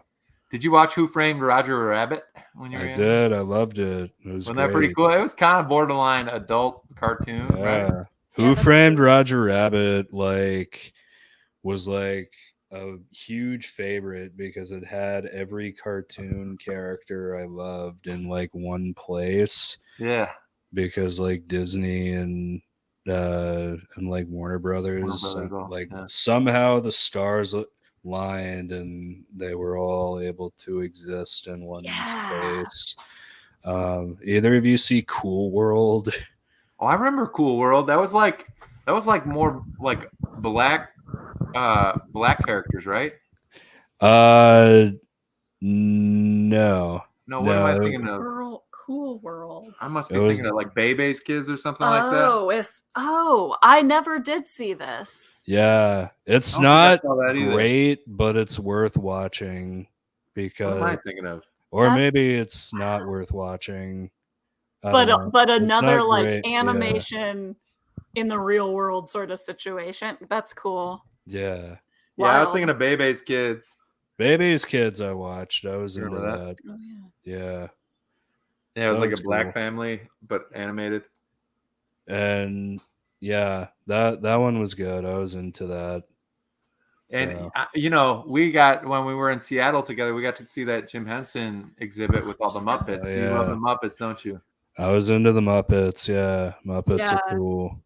Did you watch Who Framed Roger Rabbit when you were I did. I loved it. Wasn't that pretty cool? It was kind of borderline adult cartoon, right? Who Framed Roger Rabbit was like a huge favorite because it had every cartoon character I loved in like one place. Yeah. Because like Disney and like Warner Brothers somehow the stars lined and they were all able to exist in one space. Either of you see Cool World? Oh, I remember Cool World. That was like more like black characters, right? No. What am I thinking of? Cool World. I must be thinking of like Bebe's Kids or something like that. I never did see this. Yeah, it's not great, but it's worth watching because. What am I thinking of? Or maybe it's not worth watching. But another like animation in the real world sort of situation. That's cool. Yeah. Yeah, I was thinking of Bebe's Kids. Bebe's Kids I watched. I was into that. Oh, yeah. Yeah, it was like a black family, but animated. And yeah, that one was good. I was into that. And you know, when we were in Seattle together, we got to see that Jim Henson exhibit with all the Muppets. You love the Muppets, don't you? I was into the Muppets. Yeah, Muppets are cool.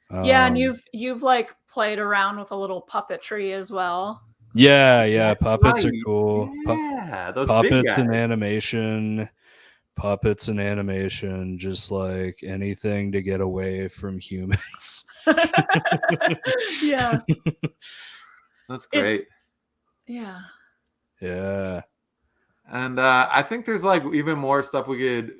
And you've like played around with a little puppetry as well. Yeah, puppets are cool. Yeah, those puppets big guys. Puppets and animation, just like anything to get away from humans. Yeah. That's great. Yeah. And I think there's like even more stuff we could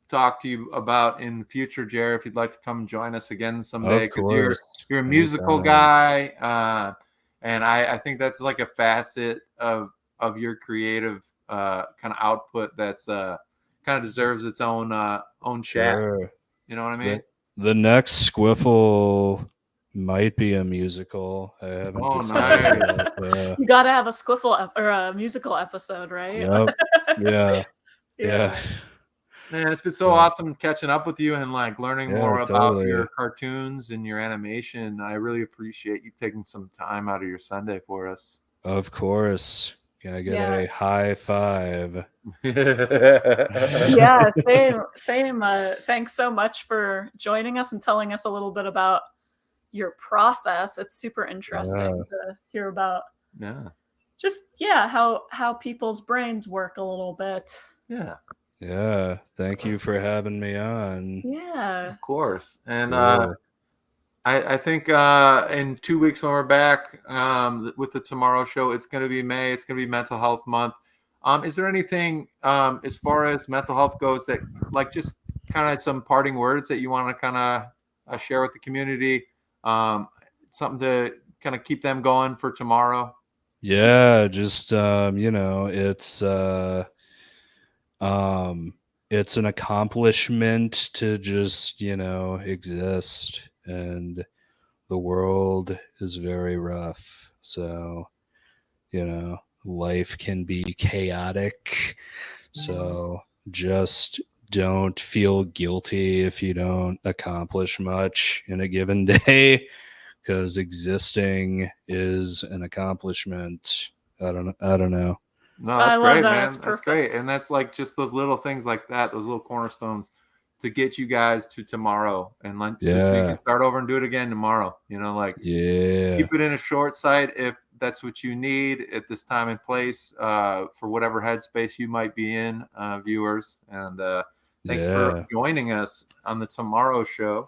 talk to you about in the future, Jer, if you'd like to come join us again someday, because you're a musical guy. And I think that's like a facet of your creative kind of output that's kind of deserves its own chat. You know what I mean? The next Squiffle might be a musical. I haven't decided yet. You gotta have a Squiffle or a musical episode, right? Yep. Yeah. Man, it's been so awesome catching up with you and like learning more about your cartoons and your animation. I really appreciate you taking some time out of your Sunday for us. Of course. Can I get a high five? Yeah, same. Thanks so much for joining us and telling us a little bit about your process. It's super interesting to hear about. Yeah. Just how people's brains work a little bit. Yeah. Yeah. Thank you for having me on. Yeah. Of course. And Cool. I think in 2 weeks when we're back with the Tomorrow Show, it's going to be May. It's going to be Mental Health Month. Is there anything as far as mental health goes that, like, just kind of some parting words that you want to kind of share with the community? Something to kind of keep them going for tomorrow? Yeah, just it's an accomplishment to just, exist, and the world is very rough. So, life can be chaotic. So just don't feel guilty if you don't accomplish much in a given day, because existing is an accomplishment. I don't know. No, that's great, man. That's great. And that's like just those little things like that, those little cornerstones to get you guys to tomorrow. And just so you can start over and do it again tomorrow. Keep it in a short sight if that's what you need at this time and place for whatever headspace you might be in, viewers. And thanks for joining us on the Tomorrow Show.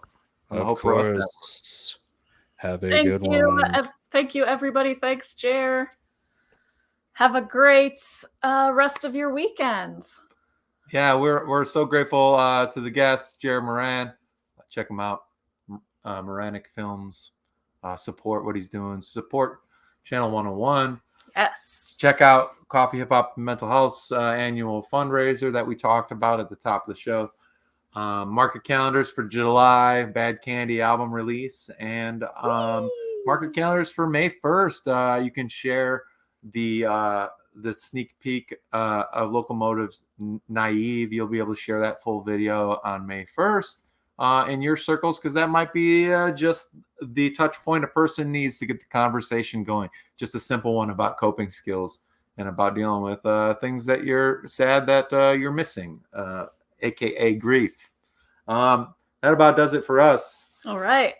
Of course. Have a good one. Thank you, everybody. Thanks, Jer. Have a great rest of your weekend. Yeah, we're so grateful to the guests, Jer Moran. Check him out. Moranic Films. Support what he's doing. Support Channel 101. Yes. Check out Coffee, Hip Hop, and Mental Health's annual fundraiser that we talked about at the top of the show. Market calendars for July, Badcandy album release, and market calendars for May 1st. You can share the sneak peek of Locomotive's Naive. You'll be able to share that full video on May 1st in your circles, because that might be just the touch point a person needs to get the conversation going. Just a simple one about coping skills and about dealing with things that you're sad that you're missing, aka grief. That about does it for us. All right.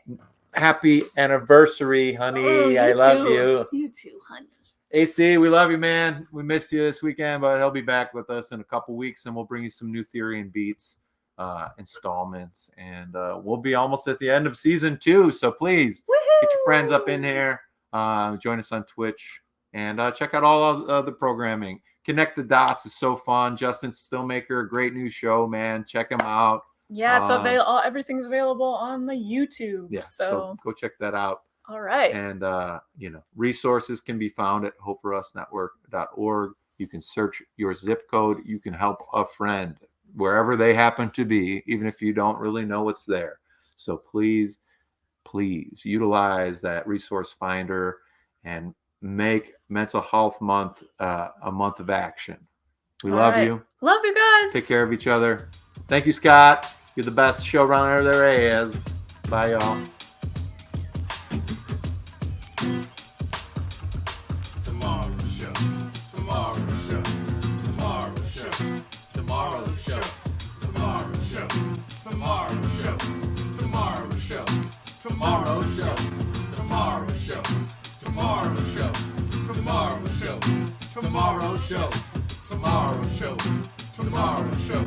Happy anniversary, honey. I love you. You too, honey. AC, we love you, man. We missed you this weekend, but he'll be back with us in a couple weeks, and we'll bring you some new Theory and Beats installments, and we'll be almost at the end of season 2. So please get your friends up in here, join us on Twitch, and check out all of the programming. Connect the Dots is so fun. Justin Stillmaker, great new show, man. Check him out. Yeah, it's available. Everything's available on the YouTube. Yeah, so go check that out. All right. And resources can be found at hopeforusnetwork.org. You can search your zip code. You can help a friend wherever they happen to be, even if you don't really know what's there. So please utilize that resource finder and make Mental Health Month a month of action. We love you. Love you guys. Take care of each other. Thank you, Scott. You're the best showrunner there is. Bye, y'all. Tomorrow show. Tomorrow show. Tomorrow show. Tomorrow show. Tomorrow show. Tomorrow show. Tomorrow show. Tomorrow show. Tomorrow show. Tomorrow show. Tomorrow show. Tomorrow show. Tomorrow show. Tomorrow show.